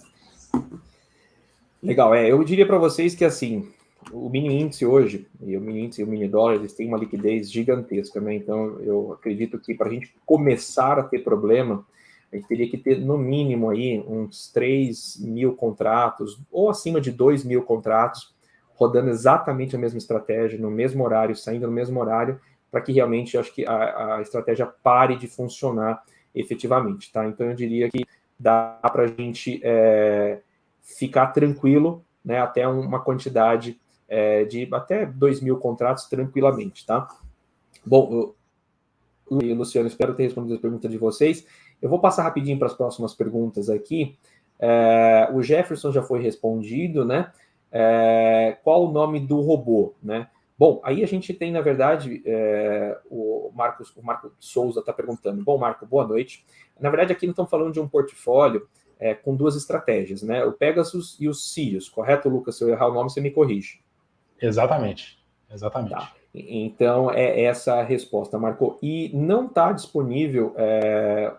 Legal, eu diria para vocês que assim, o mini índice hoje, e o mini índice e o mini dólar, eles têm uma liquidez gigantesca, né? Então, eu acredito que para a gente começar a ter problema, a gente teria que ter, no mínimo, aí, uns 3 mil contratos, ou acima de 2 mil contratos, rodando exatamente a mesma estratégia, no mesmo horário, saindo no mesmo horário, para que realmente, eu acho que a estratégia pare de funcionar efetivamente, tá? Então, eu diria que dá para a gente ficar tranquilo, né, até uma quantidade de até 2 mil contratos tranquilamente, tá? Bom, Luciano, espero ter respondido as perguntas de vocês. Eu vou passar rapidinho para as próximas perguntas aqui. O Jefferson já foi respondido, né? Qual o nome do robô, né? Bom, aí a gente tem, na verdade, o Marco Souza está perguntando. Bom, Marco, boa noite. Na verdade, aqui nós estamos falando de um portfólio com duas estratégias, né? O Pegasus e o Sirius, correto, Lucas? Se eu errar o nome, você me corrige. Exatamente, exatamente. Tá. Então, é essa a resposta, Marco. E não está disponível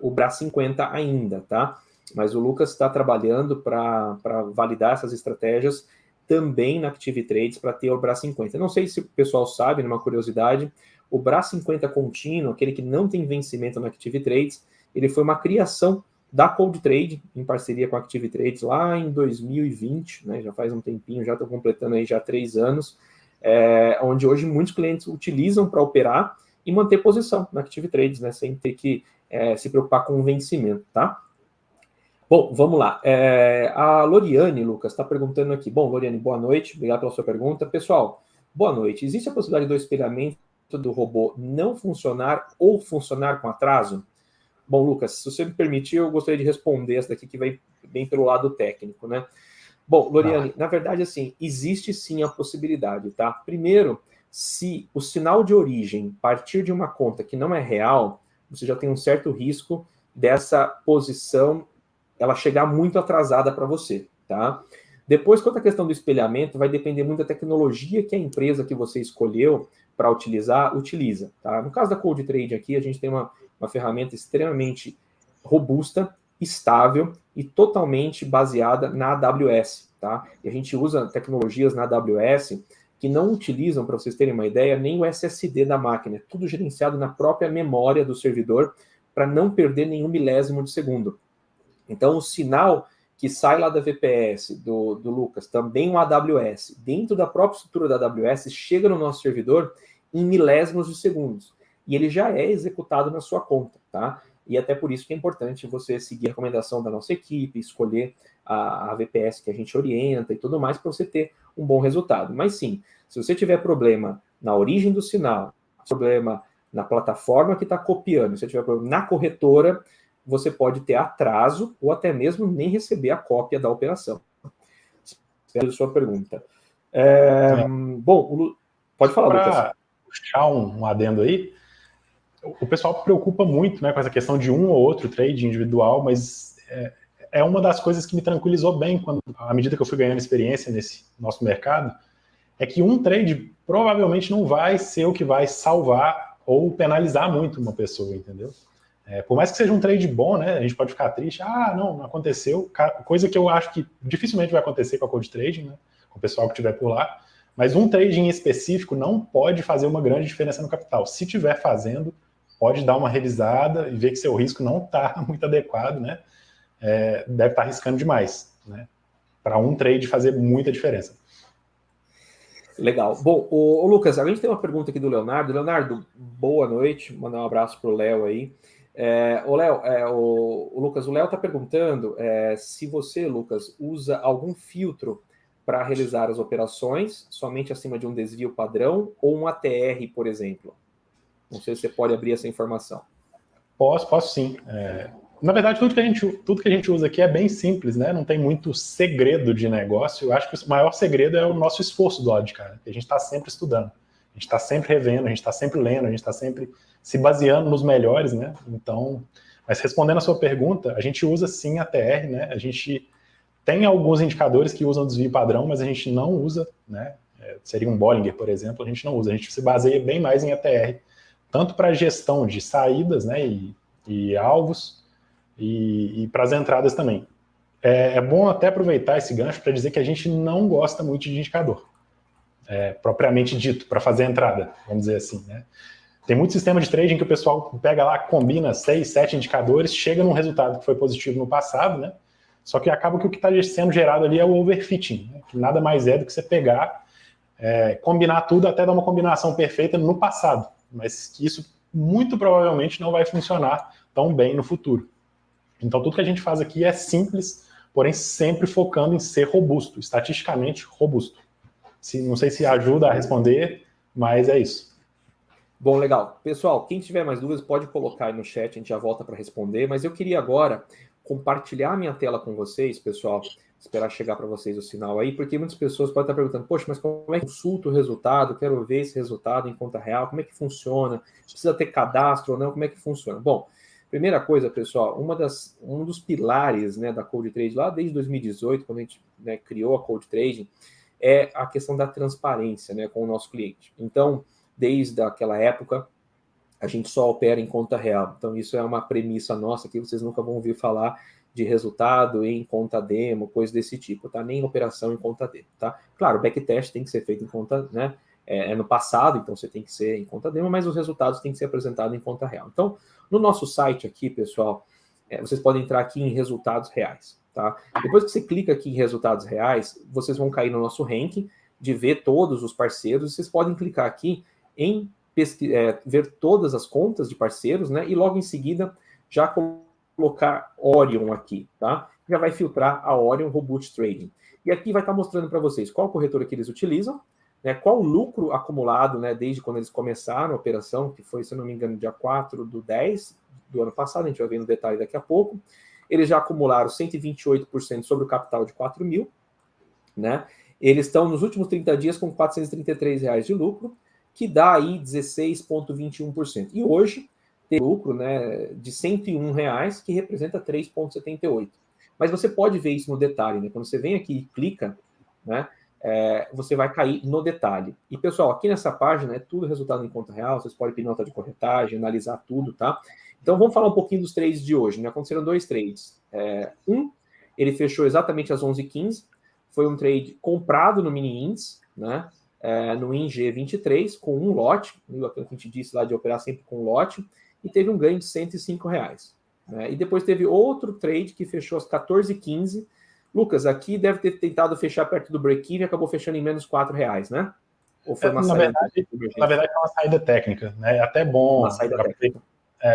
o BRA 50 ainda, tá? Mas o Lucas está trabalhando para validar essas estratégias também na Active Trades para ter o BRA 50. Não sei se o pessoal sabe, numa curiosidade, o BRA 50 contínuo, aquele que não tem vencimento na Active Trades, ele foi uma criação da Cold Trade, em parceria com a Active Trades, lá em 2020, né? Já faz um tempinho, já estou completando aí já 3 anos, onde hoje muitos clientes utilizam para operar e manter posição na Active Trades, né, sem ter que se preocupar com o vencimento, tá? Bom, vamos lá. A Loriane, Lucas, está perguntando aqui. Bom, Loriane, boa noite, obrigado pela sua pergunta. Pessoal, boa noite. Existe a possibilidade do espelhamento do robô não funcionar ou funcionar com atraso? Bom, Lucas, se você me permitir, eu gostaria de responder essa daqui que vai bem pelo lado técnico, né? Bom, Loriane, na verdade, assim, existe sim a possibilidade, tá? Primeiro, se o sinal de origem partir de uma conta que não é real, você já tem um certo risco dessa posição ela chegar muito atrasada para você, tá? Depois, quanto à questão do espelhamento, vai depender muito da tecnologia que a empresa que você escolheu para utilizar, utiliza, tá? No caso da Cold Trade aqui, a gente tem uma ferramenta extremamente robusta, estável e totalmente baseada na AWS, tá? E a gente usa tecnologias na AWS que não utilizam, para vocês terem uma ideia, nem o SSD da máquina, é tudo gerenciado na própria memória do servidor para não perder nenhum milésimo de segundo. Então, o sinal que sai lá da VPS do Lucas, também o AWS, dentro da própria estrutura da AWS, chega no nosso servidor em milésimos de segundos. E ele já é executado na sua conta, tá? E até por isso que é importante você seguir a recomendação da nossa equipe, escolher a VPS que a gente orienta e tudo mais para você ter um bom resultado. Mas sim, se você tiver problema na origem do sinal, problema na plataforma que está copiando, se você tiver problema na corretora, você pode ter atraso ou até mesmo nem receber a cópia da operação. Espero a sua pergunta. Bom, pode falar, Lucas. Para puxar um adendo aí, o pessoal preocupa muito, né, com essa questão de um ou outro trade individual, mas é uma das coisas que me tranquilizou bem à medida que eu fui ganhando experiência nesse nosso mercado, é que um trade provavelmente não vai ser o que vai salvar ou penalizar muito uma pessoa, entendeu? Por mais que seja um trade bom, né, a gente pode ficar triste, não aconteceu, coisa que eu acho que dificilmente vai acontecer com a Cold Trading, né, com o pessoal que estiver por lá, mas um trade em específico não pode fazer uma grande diferença no capital. Se estiver fazendo, pode dar uma revisada e ver que seu risco não está muito adequado, né, deve estar arriscando demais, né, para um trade fazer muita diferença. Legal. Bom, o Lucas, a gente tem uma pergunta aqui do Leonardo. Leonardo, boa noite, mandar um abraço para o Léo aí. O Lucas, o Léo está perguntando se você, Lucas, usa algum filtro para realizar as operações somente acima de um desvio padrão ou um ATR, por exemplo. Não sei se você pode abrir essa informação. Posso sim. Na verdade, tudo que a gente usa aqui é bem simples, né? Não tem muito segredo de negócio. Eu acho que o maior segredo é o nosso esforço do lado de cá. A gente está sempre estudando, a gente está sempre revendo, a gente está sempre lendo, a gente está sempre se baseando nos melhores, né? Então, mas respondendo a sua pergunta, a gente usa sim a TR, né? A gente tem alguns indicadores que usam desvio padrão, mas a gente não usa, né? seria um Bollinger, por exemplo, a gente não usa, a gente se baseia bem mais em ETR, tanto para gestão de saídas, né, e alvos, e para as entradas também. É bom até aproveitar esse gancho para dizer que a gente não gosta muito de indicador, propriamente dito, para fazer a entrada, vamos dizer assim, né? Tem muito sistema de trading que o pessoal pega lá, combina 6, 7 indicadores, chega num resultado que foi positivo no passado, né? Só que acaba que o que está sendo gerado ali é o overfitting, né? Que nada mais é do que você pegar, combinar tudo até dar uma combinação perfeita no passado, mas que isso muito provavelmente não vai funcionar tão bem no futuro. Então tudo que a gente faz aqui é simples, porém sempre focando em ser robusto, estatisticamente robusto. Não sei se ajuda a responder, mas é isso. Bom, legal. Pessoal, quem tiver mais dúvidas pode colocar aí no chat, a gente já volta para responder, mas eu queria agora compartilhar a minha tela com vocês, pessoal, esperar chegar para vocês o sinal aí, porque muitas pessoas podem estar perguntando, poxa, mas como é que eu consulto o resultado, quero ver esse resultado em conta real, como é que funciona, precisa ter cadastro ou não, como é que funciona? Bom, primeira coisa, pessoal, um dos pilares, né, da Cold Trade lá desde 2018, quando a gente, né, criou a Cold Trading, é a questão da transparência, né, com o nosso cliente. Então, desde aquela época, a gente só opera em conta real. Então, isso é uma premissa nossa que vocês nunca vão ouvir falar de resultado em conta demo, coisa desse tipo, tá? Nem operação em conta demo, tá? Claro, o backtest tem que ser feito em conta, né? No passado, então você tem que ser em conta demo, mas os resultados têm que ser apresentados em conta real. Então, no nosso site aqui, pessoal, vocês podem entrar aqui em resultados reais, tá? Depois que você clica aqui em resultados reais, vocês vão cair no nosso ranking de ver todos os parceiros. Vocês podem clicar aqui em ver todas as contas de parceiros, né? E logo em seguida já colocar Orion aqui, tá? Já vai filtrar a Orion Robust Trading. E aqui vai estar mostrando para vocês qual corretora que eles utilizam, né? Qual o lucro acumulado, né? Desde quando eles começaram a operação, que foi, se eu não me engano, dia 4/10 do ano passado, a gente vai ver no detalhe daqui a pouco. Eles já acumularam 128% sobre o capital de 4 mil, né? Eles estão nos últimos 30 dias com R$433 de lucro, que dá aí 16,21%. E hoje tem lucro, né, de R$101, que representa 3,78%. Mas você pode ver isso no detalhe, né? Quando você vem aqui e clica, né, você vai cair no detalhe. E, pessoal, aqui nessa página é tudo resultado em conta real, vocês podem pedir nota de corretagem, analisar tudo, tá? Então, vamos falar um pouquinho dos trades de hoje, né? Aconteceram 2 trades. Ele fechou exatamente às 11h15, foi um trade comprado no mini índice, né? No ING23, com um lote, aquilo que a gente disse lá de operar sempre com um lote, e teve um ganho de R$105. Né? E depois teve outro trade que fechou às 14h15. Lucas, aqui deve ter tentado fechar perto do break-even e acabou fechando em menos R$4, né? Ou foi uma saída? Na verdade, é uma saída técnica, né? É até bom uma saída técnica.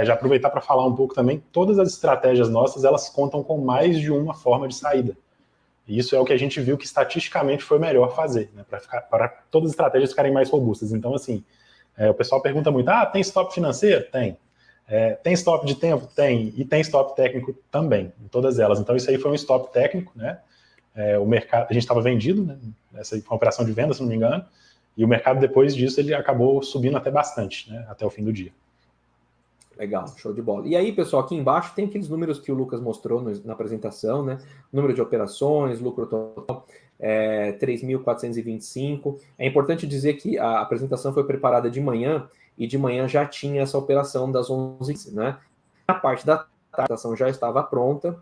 Já aproveitar para falar um pouco também, todas as estratégias nossas, elas contam com mais de uma forma de saída. E isso é o que a gente viu que estatisticamente foi melhor fazer, né, para todas as estratégias ficarem mais robustas. Então, assim, o pessoal pergunta muito, tem stop financeiro? Tem. Tem stop de tempo? Tem. E tem stop técnico também, em todas elas. Então, isso aí foi um stop técnico, né? O mercado, a gente estava vendido, né? Essa aí foi uma operação de venda, se não me engano, e o mercado, depois disso, ele acabou subindo até bastante, né? Até o fim do dia. Legal, show de bola. E aí, pessoal, aqui embaixo tem aqueles números que o Lucas mostrou na apresentação, né? Número de operações, lucro total, 3.425. É importante dizer que a apresentação foi preparada de manhã e de manhã já tinha essa operação das 11h, né? A parte da apresentação já estava pronta,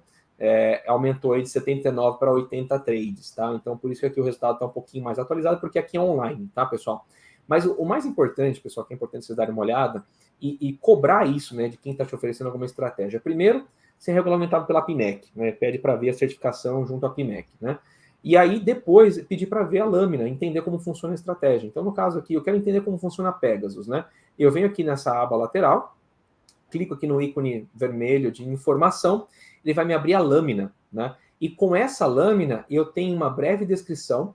aumentou aí de 79 para 80 trades, tá? Então, por isso que aqui o resultado está um pouquinho mais atualizado, porque aqui é online, tá, pessoal? Mas o mais importante, pessoal, que é importante vocês darem uma olhada e cobrar isso, né, de quem está te oferecendo alguma estratégia. Primeiro, ser regulamentado pela PNEC, né, pede para ver a certificação junto à PNEC, né? E aí, depois, pedir para ver a lâmina, entender como funciona a estratégia. Então, no caso aqui, eu quero entender como funciona a Pegasus, né? Eu venho aqui nessa aba lateral, clico aqui no ícone vermelho de informação, ele vai me abrir a lâmina, né? E com essa lâmina, eu tenho uma breve descrição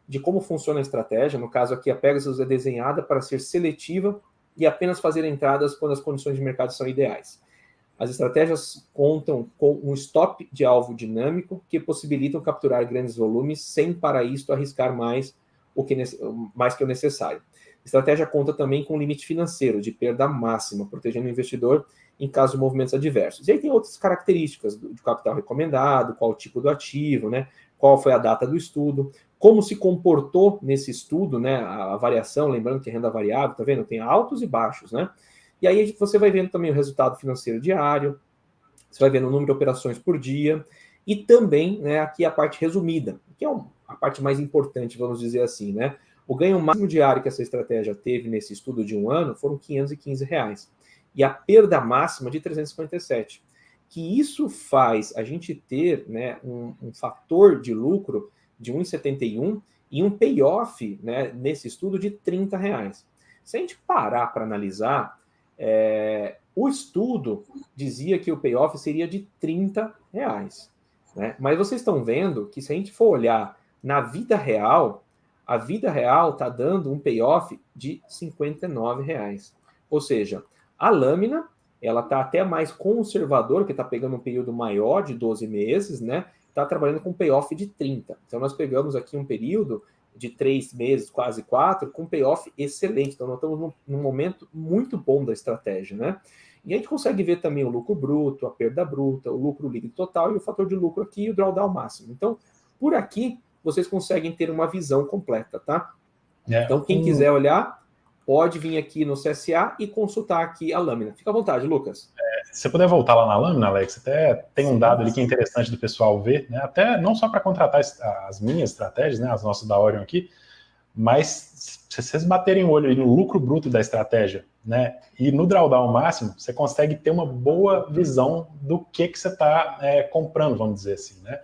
de como funciona a estratégia. No caso aqui, a Pegasus é desenhada para ser seletiva e apenas fazer entradas quando as condições de mercado são ideais. As estratégias contam com um stop de alvo dinâmico que possibilitam capturar grandes volumes sem, para isto, arriscar mais que o necessário. A estratégia conta também com um limite financeiro de perda máxima, protegendo o investidor em caso de movimentos adversos. E aí tem outras características do capital recomendado, qual o tipo do ativo, né? qual foi a data do estudo, como se comportou nesse estudo, né, a variação, lembrando que é renda variável, tá vendo? Tem altos e baixos, né? E aí você vai vendo também o resultado financeiro diário, você vai vendo o número de operações por dia, e também, né, aqui a parte resumida, que é a parte mais importante, vamos dizer assim, né? O ganho máximo diário que essa estratégia teve nesse estudo de um ano foram R$515. E a perda máxima de 357. Que isso faz a gente ter, né, um fator de lucro de 1,71 e um payoff, né, nesse estudo de R$30. Se a gente parar para analisar, o estudo dizia que o payoff seria de R$30. Né? Mas vocês estão vendo que se a gente for olhar na vida real, a vida real está dando um payoff de R$59. Ou seja, a lâmina ela está até mais conservadora, que está pegando um período maior de 12 meses, né? Está trabalhando com payoff de 30. Então nós pegamos aqui um período de 3 meses, quase 4, com payoff excelente. Então nós estamos num momento muito bom da estratégia, né? E a gente consegue ver também o lucro bruto, a perda bruta, o lucro líquido total e o fator de lucro aqui e o drawdown máximo. Então, por aqui, vocês conseguem ter uma visão completa, tá? Então, quem quiser olhar, pode vir aqui no CSA e consultar aqui a lâmina. Fica à vontade, Lucas. Se você puder voltar lá na lâmina, Alex, até tem um dado ali que é interessante do pessoal ver, né? Até não só para contratar as minhas estratégias, né? As nossas da Orion aqui, mas se vocês baterem o olho aí no lucro bruto da estratégia, né, e no drawdown máximo, você consegue ter uma boa visão do que você está comprando, vamos dizer assim, né?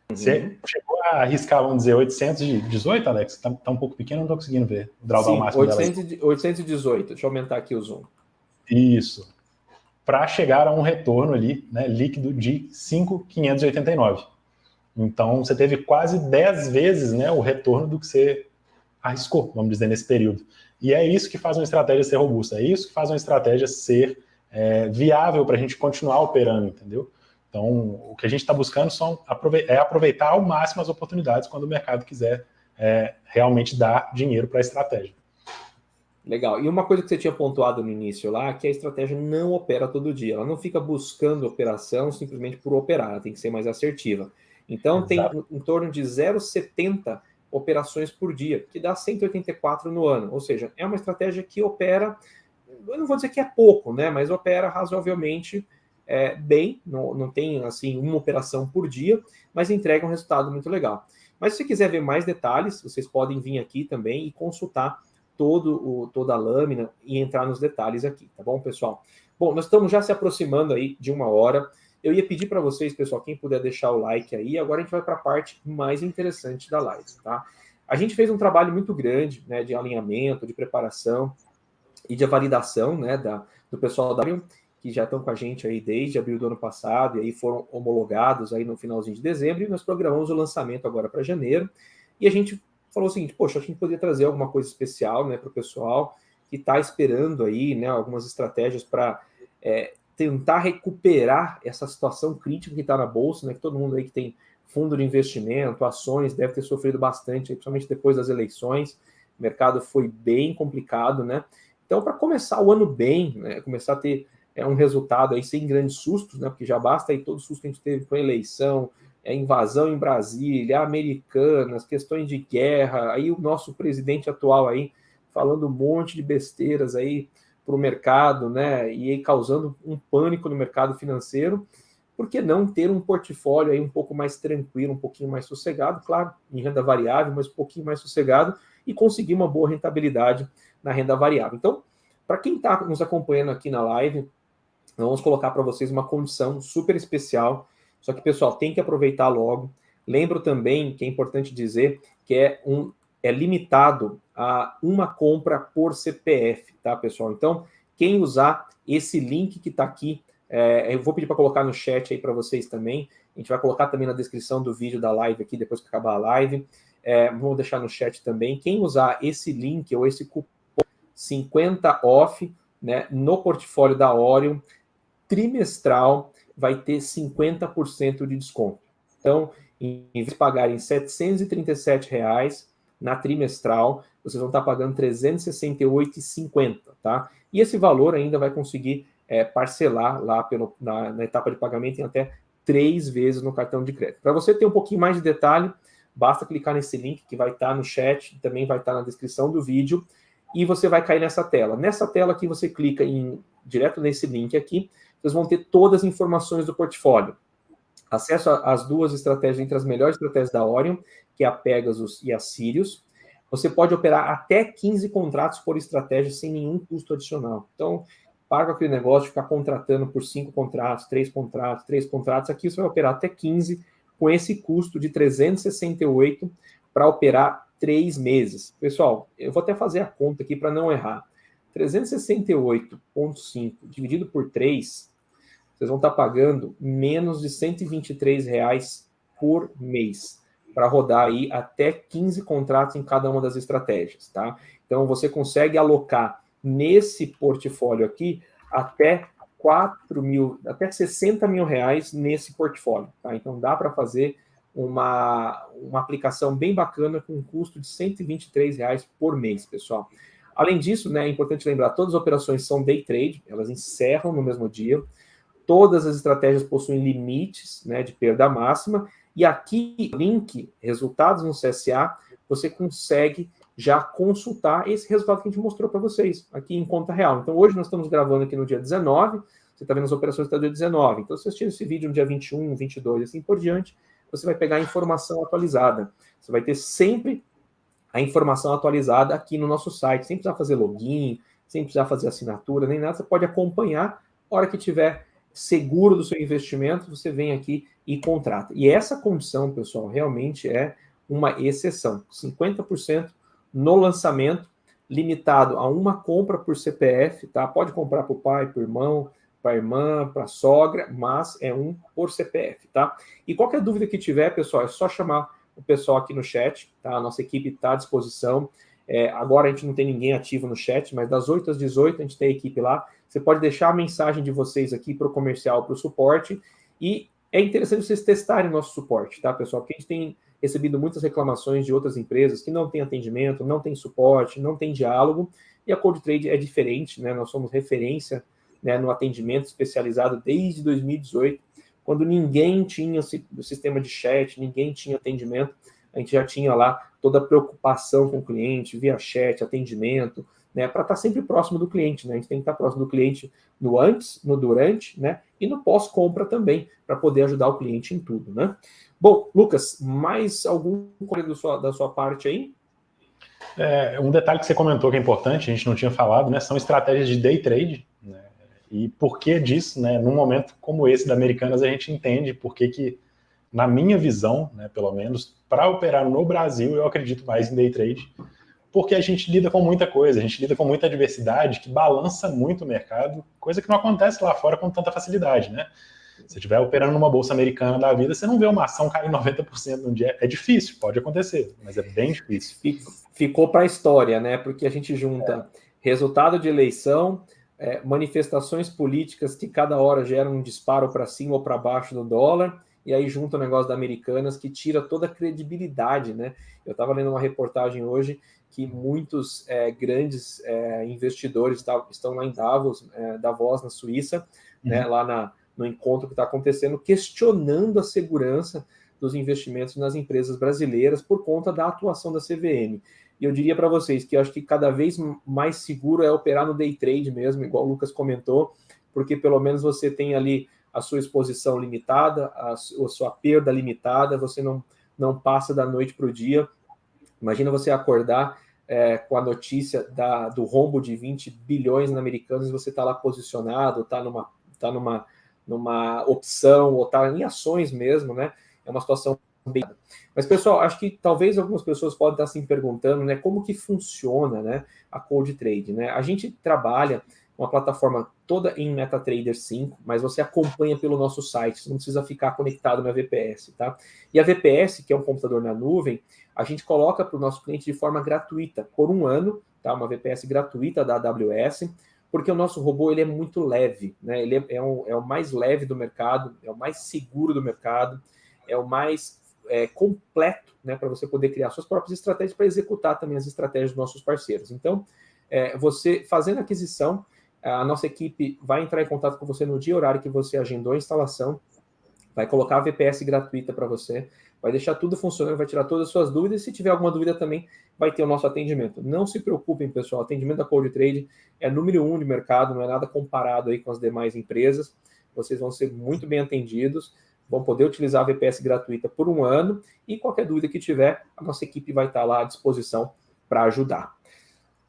Você chegou a arriscar, vamos dizer, 818, Alex? Tá um pouco pequeno, não estou conseguindo ver o drawdown máximo 818. Deixa eu aumentar aqui o zoom. Isso. Para chegar a um retorno ali, né, líquido de 5.589. Então, você teve quase 10 vezes, né, o retorno do que você arriscou, vamos dizer, nesse período. E é isso que faz uma estratégia ser robusta, é isso que faz uma estratégia ser viável para a gente continuar operando, entendeu? Então, o que a gente está buscando é aproveitar ao máximo as oportunidades quando o mercado quiser realmente dar dinheiro para a estratégia. Legal. E uma coisa que você tinha pontuado no início lá, que a estratégia não opera todo dia. Ela não fica buscando operação simplesmente por operar, ela tem que ser mais assertiva. Então, tem em torno de 0,70 operações por dia, que dá 184 no ano. Ou seja, é uma estratégia que opera, eu não vou dizer que é pouco, né? Mas opera razoavelmente bem, não tem assim uma operação por dia, mas entrega um resultado muito legal. Mas se você quiser ver mais detalhes, vocês podem vir aqui também e consultar toda a lâmina e entrar nos detalhes aqui, tá bom, pessoal? Bom, nós estamos já se aproximando aí de 1 hora. Eu ia pedir para vocês, pessoal, quem puder deixar o like aí, agora a gente vai para a parte mais interessante da live, tá? A gente fez um trabalho muito grande, né, de alinhamento, de preparação e de validação, né, do pessoal da Orion, que já estão com a gente aí desde abril do ano passado, e aí foram homologados aí no finalzinho de dezembro, e nós programamos o lançamento agora para janeiro, e a gente falou o seguinte, poxa, a gente poderia trazer alguma coisa especial, né, para o pessoal que está esperando aí, né, algumas estratégias para tentar recuperar essa situação crítica que está na Bolsa, né, que todo mundo aí que tem fundo de investimento, ações, deve ter sofrido bastante, principalmente depois das eleições, o mercado foi bem complicado, né, então para começar o ano bem, né, começar a ter um resultado aí sem grandes sustos, né, porque já basta aí todo o susto que a gente teve com a eleição, invasão em Brasília, Americanas, questões de guerra, aí o nosso presidente atual aí falando um monte de besteiras aí para o mercado, né, e aí causando um pânico no mercado financeiro. Por que não ter um portfólio aí um pouco mais tranquilo, um pouquinho mais sossegado, claro, em renda variável, mas um pouquinho mais sossegado, e conseguir uma boa rentabilidade na renda variável. Então, para quem está nos acompanhando aqui na live, nós vamos colocar para vocês uma condição super especial. Só que, pessoal, tem que aproveitar logo. Lembro também que é importante dizer que é limitado a uma compra por CPF, tá, pessoal? Então, quem usar esse link que está aqui, eu vou pedir para colocar no chat aí para vocês também. A gente vai colocar também na descrição do vídeo da live aqui, depois que acabar a live. Vamos deixar no chat também. Quem usar esse link ou esse cupom 50 off, né, no portfólio da Orion, trimestral, vai ter 50% de desconto. Então, em vez de pagarem R$ 737 na trimestral, vocês vão estar pagando R$ 368,50, tá? E esse valor ainda vai conseguir parcelar lá na etapa de pagamento em até 3 vezes no cartão de crédito. Para você ter um pouquinho mais de detalhe, basta clicar nesse link que vai estar no chat, também vai estar na descrição do vídeo, e você vai cair nessa tela. Nessa tela aqui, você clica direto nesse link aqui, vocês vão ter todas as informações do portfólio. Acesso às 2 estratégias, entre as melhores estratégias da Orion, que é a Pegasus e a Sirius. Você pode operar até 15 contratos por estratégia sem nenhum custo adicional. Então, paga aquele negócio de ficar contratando por 5 contratos, 3 contratos, 3 contratos. Aqui você vai operar até 15 com esse custo de 368 para operar 3 meses. Pessoal, eu vou até fazer a conta aqui para não errar. 368,5 dividido por 3, vocês vão estar pagando menos de R$123 por mês para rodar aí até 15 contratos em cada uma das estratégias, tá? Então, você consegue alocar nesse portfólio aqui até 60 mil reais nesse portfólio, tá? Então, dá para fazer uma aplicação bem bacana com um custo de R$123 por mês, pessoal. Além disso, né, é importante lembrar, todas as operações são day trade, elas encerram no mesmo dia, todas as estratégias possuem limites, né, de perda máxima, e aqui, link, resultados no CSA, você consegue já consultar esse resultado que a gente mostrou para vocês, aqui em conta real. Então, hoje nós estamos gravando aqui no dia 19, você está vendo as operações até o dia 19. Então, se você assistir esse vídeo no dia 21, 22 e assim por diante, você vai pegar a informação atualizada. Você vai ter sempre a informação atualizada aqui no nosso site, sem precisar fazer login, sem precisar fazer assinatura, nem nada. Você pode acompanhar, a hora que tiver seguro do seu investimento, você vem aqui e contrata. E essa condição, pessoal, realmente é uma exceção. 50% no lançamento, limitado a uma compra por CPF, tá? Pode comprar para o pai, para o irmão, para a irmã, para a sogra, mas é um por CPF, tá? E qualquer dúvida que tiver, pessoal, é só chamar o pessoal aqui no chat, tá? A nossa equipe está à disposição. Agora a gente não tem ninguém ativo no chat, mas das 8 às 18 a gente tem a equipe lá. Você pode deixar a mensagem de vocês aqui para o comercial, para o suporte, e é interessante vocês testarem o nosso suporte, tá, pessoal? Porque a gente tem recebido muitas reclamações de outras empresas que não tem atendimento, não tem suporte, não tem diálogo, e a Cold Trade é diferente, né? Nós somos referência, né, no atendimento especializado desde 2018, quando ninguém tinha o sistema de chat, ninguém tinha atendimento, a gente já tinha lá toda a preocupação com o cliente, via chat, atendimento, né, para estar sempre próximo do cliente, né? A gente tem que estar próximo do cliente no antes, no durante, né, e no pós-compra também, para poder ajudar o cliente em tudo, né? Bom, Lucas, mais algum comentário da sua parte aí? Um detalhe que você comentou que é importante, a gente não tinha falado, né, são estratégias de day trade, né, e por que disso, né, num momento como esse da Americanas, a gente entende por que, na minha visão, né, pelo menos, para operar no Brasil, eu acredito mais em day trade, porque a gente lida com muita coisa, a gente lida com muita diversidade que balança muito o mercado, coisa que não acontece lá fora com tanta facilidade, né? Se você estiver operando numa bolsa americana da vida, você não vê uma ação cair 90% num dia. É difícil, pode acontecer, mas é bem difícil. Ficou para a história, né? Porque a gente junta resultado de eleição, manifestações políticas que cada hora geram um disparo para cima ou para baixo do dólar, e aí junta o negócio da Americanas que tira toda a credibilidade, né? Eu estava lendo uma reportagem hoje que muitos grandes investidores estão lá em Davos, na Suíça, né, lá no encontro que está acontecendo, questionando a segurança dos investimentos nas empresas brasileiras por conta da atuação da CVM. E eu diria para vocês que eu acho que cada vez mais seguro é operar no day trade mesmo, igual o Lucas comentou, porque pelo menos você tem ali a sua exposição limitada, a sua perda limitada, você não passa da noite para o dia. Imagina você acordar com a notícia do rombo de 20 bilhões na Americanas e você está lá posicionado, está numa opção, ou está em ações mesmo, né? É uma situação bem... Mas, pessoal, acho que talvez algumas pessoas podem estar se perguntando, né, como que funciona, né, a Cold Trade, né? A gente trabalha uma plataforma toda em MetaTrader 5, mas você acompanha pelo nosso site, você não precisa ficar conectado na VPS, tá? E a VPS, que é um computador na nuvem, a gente coloca para o nosso cliente de forma gratuita, por 1 ano, tá? Uma VPS gratuita da AWS, porque o nosso robô ele é muito leve, né? Ele é o mais leve do mercado, é o mais seguro do mercado, é o mais completo, né? Para você poder criar suas próprias estratégias para executar também as estratégias dos nossos parceiros. Então, você fazendo a aquisição, a nossa equipe vai entrar em contato com você no dia e horário que você agendou a instalação. vai colocar a VPS gratuita para você, vai deixar tudo funcionando, vai tirar todas as suas dúvidas, e se tiver alguma dúvida também, vai ter o nosso atendimento. Não se preocupem, pessoal, o atendimento da Cold Trade é número 1 de mercado, não é nada comparado aí com as demais empresas, vocês vão ser muito bem atendidos, vão poder utilizar a VPS gratuita por 1 ano, e qualquer dúvida que tiver, a nossa equipe vai estar lá à disposição para ajudar.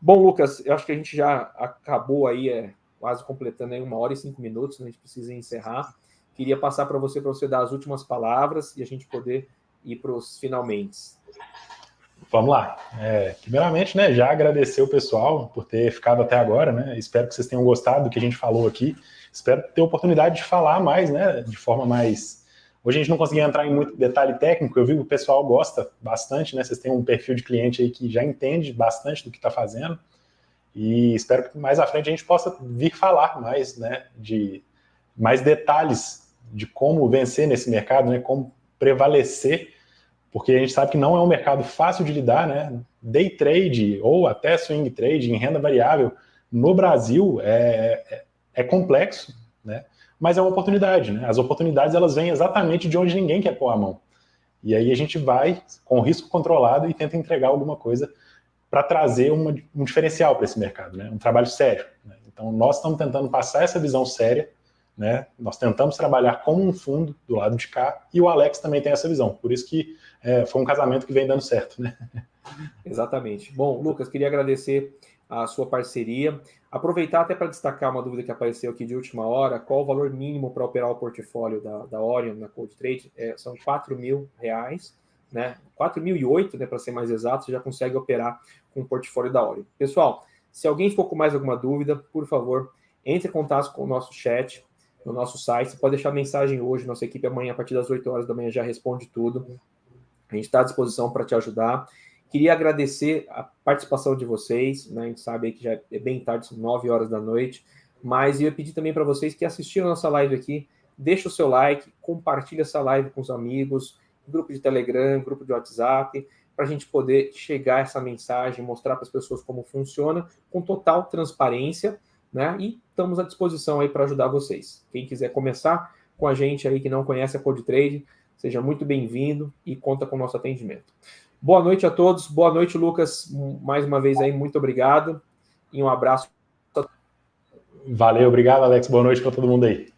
Bom, Lucas, eu acho que a gente já acabou aí, quase completando aí 1 hora e 5 minutos, né? A gente precisa encerrar. Queria passar para você dar as últimas palavras e a gente poder ir para os finalmente. Vamos lá. Primeiramente, né, já agradecer o pessoal por ter ficado até agora, né? Espero que vocês tenham gostado do que a gente falou aqui. Espero ter a oportunidade de falar mais, né, de forma mais... Hoje a gente não conseguiu entrar em muito detalhe técnico, eu vi que o pessoal gosta bastante, né? Vocês têm um perfil de cliente aí que já entende bastante do que está fazendo, e espero que mais à frente a gente possa vir falar mais, né, de mais detalhes de como vencer nesse mercado, né, como prevalecer, porque a gente sabe que não é um mercado fácil de lidar, né? Day trade ou até swing trade em renda variável no Brasil é complexo, né? Mas é uma oportunidade, né? As oportunidades, elas vêm exatamente de onde ninguém quer pôr a mão. E aí a gente vai com risco controlado e tenta entregar alguma coisa para trazer um diferencial para esse mercado, né? Um trabalho sério, né? Então nós estamos tentando passar essa visão séria, né? Nós tentamos trabalhar como um fundo do lado de cá, e o Alex também tem essa visão. Por isso que foi um casamento que vem dando certo, né? Exatamente. Bom, Lucas, queria agradecer a sua parceria. Aproveitar até para destacar uma dúvida que apareceu aqui de última hora: qual o valor mínimo para operar o portfólio da Orion na Cold Trade? São R$4.000, né? 4.008, né, para ser mais exato, você já consegue operar com o portfólio da Orion. Pessoal, se alguém ficou com mais alguma dúvida, por favor, entre em contato com o nosso chat, no nosso site. Você pode deixar mensagem hoje, nossa equipe amanhã, a partir das 8 horas da manhã, já responde tudo. A gente está à disposição para te ajudar. Queria agradecer a participação de vocês, né? A gente sabe que já é bem tarde, são 9 horas da noite, mas eu ia pedir também para vocês que assistiram a nossa live aqui, deixa o seu like, compartilha essa live com os amigos, grupo de Telegram, grupo de WhatsApp, para a gente poder chegar essa mensagem, mostrar para as pessoas como funciona, com total transparência, né? E estamos à disposição aí para ajudar vocês. Quem quiser começar com a gente aí, que não conhece a Cold Trade, seja muito bem-vindo e conta com o nosso atendimento. Boa noite a todos. Boa noite, Lucas. Mais uma vez aí, muito obrigado. E um abraço. Valeu, obrigado, Alex. Boa noite para todo mundo aí.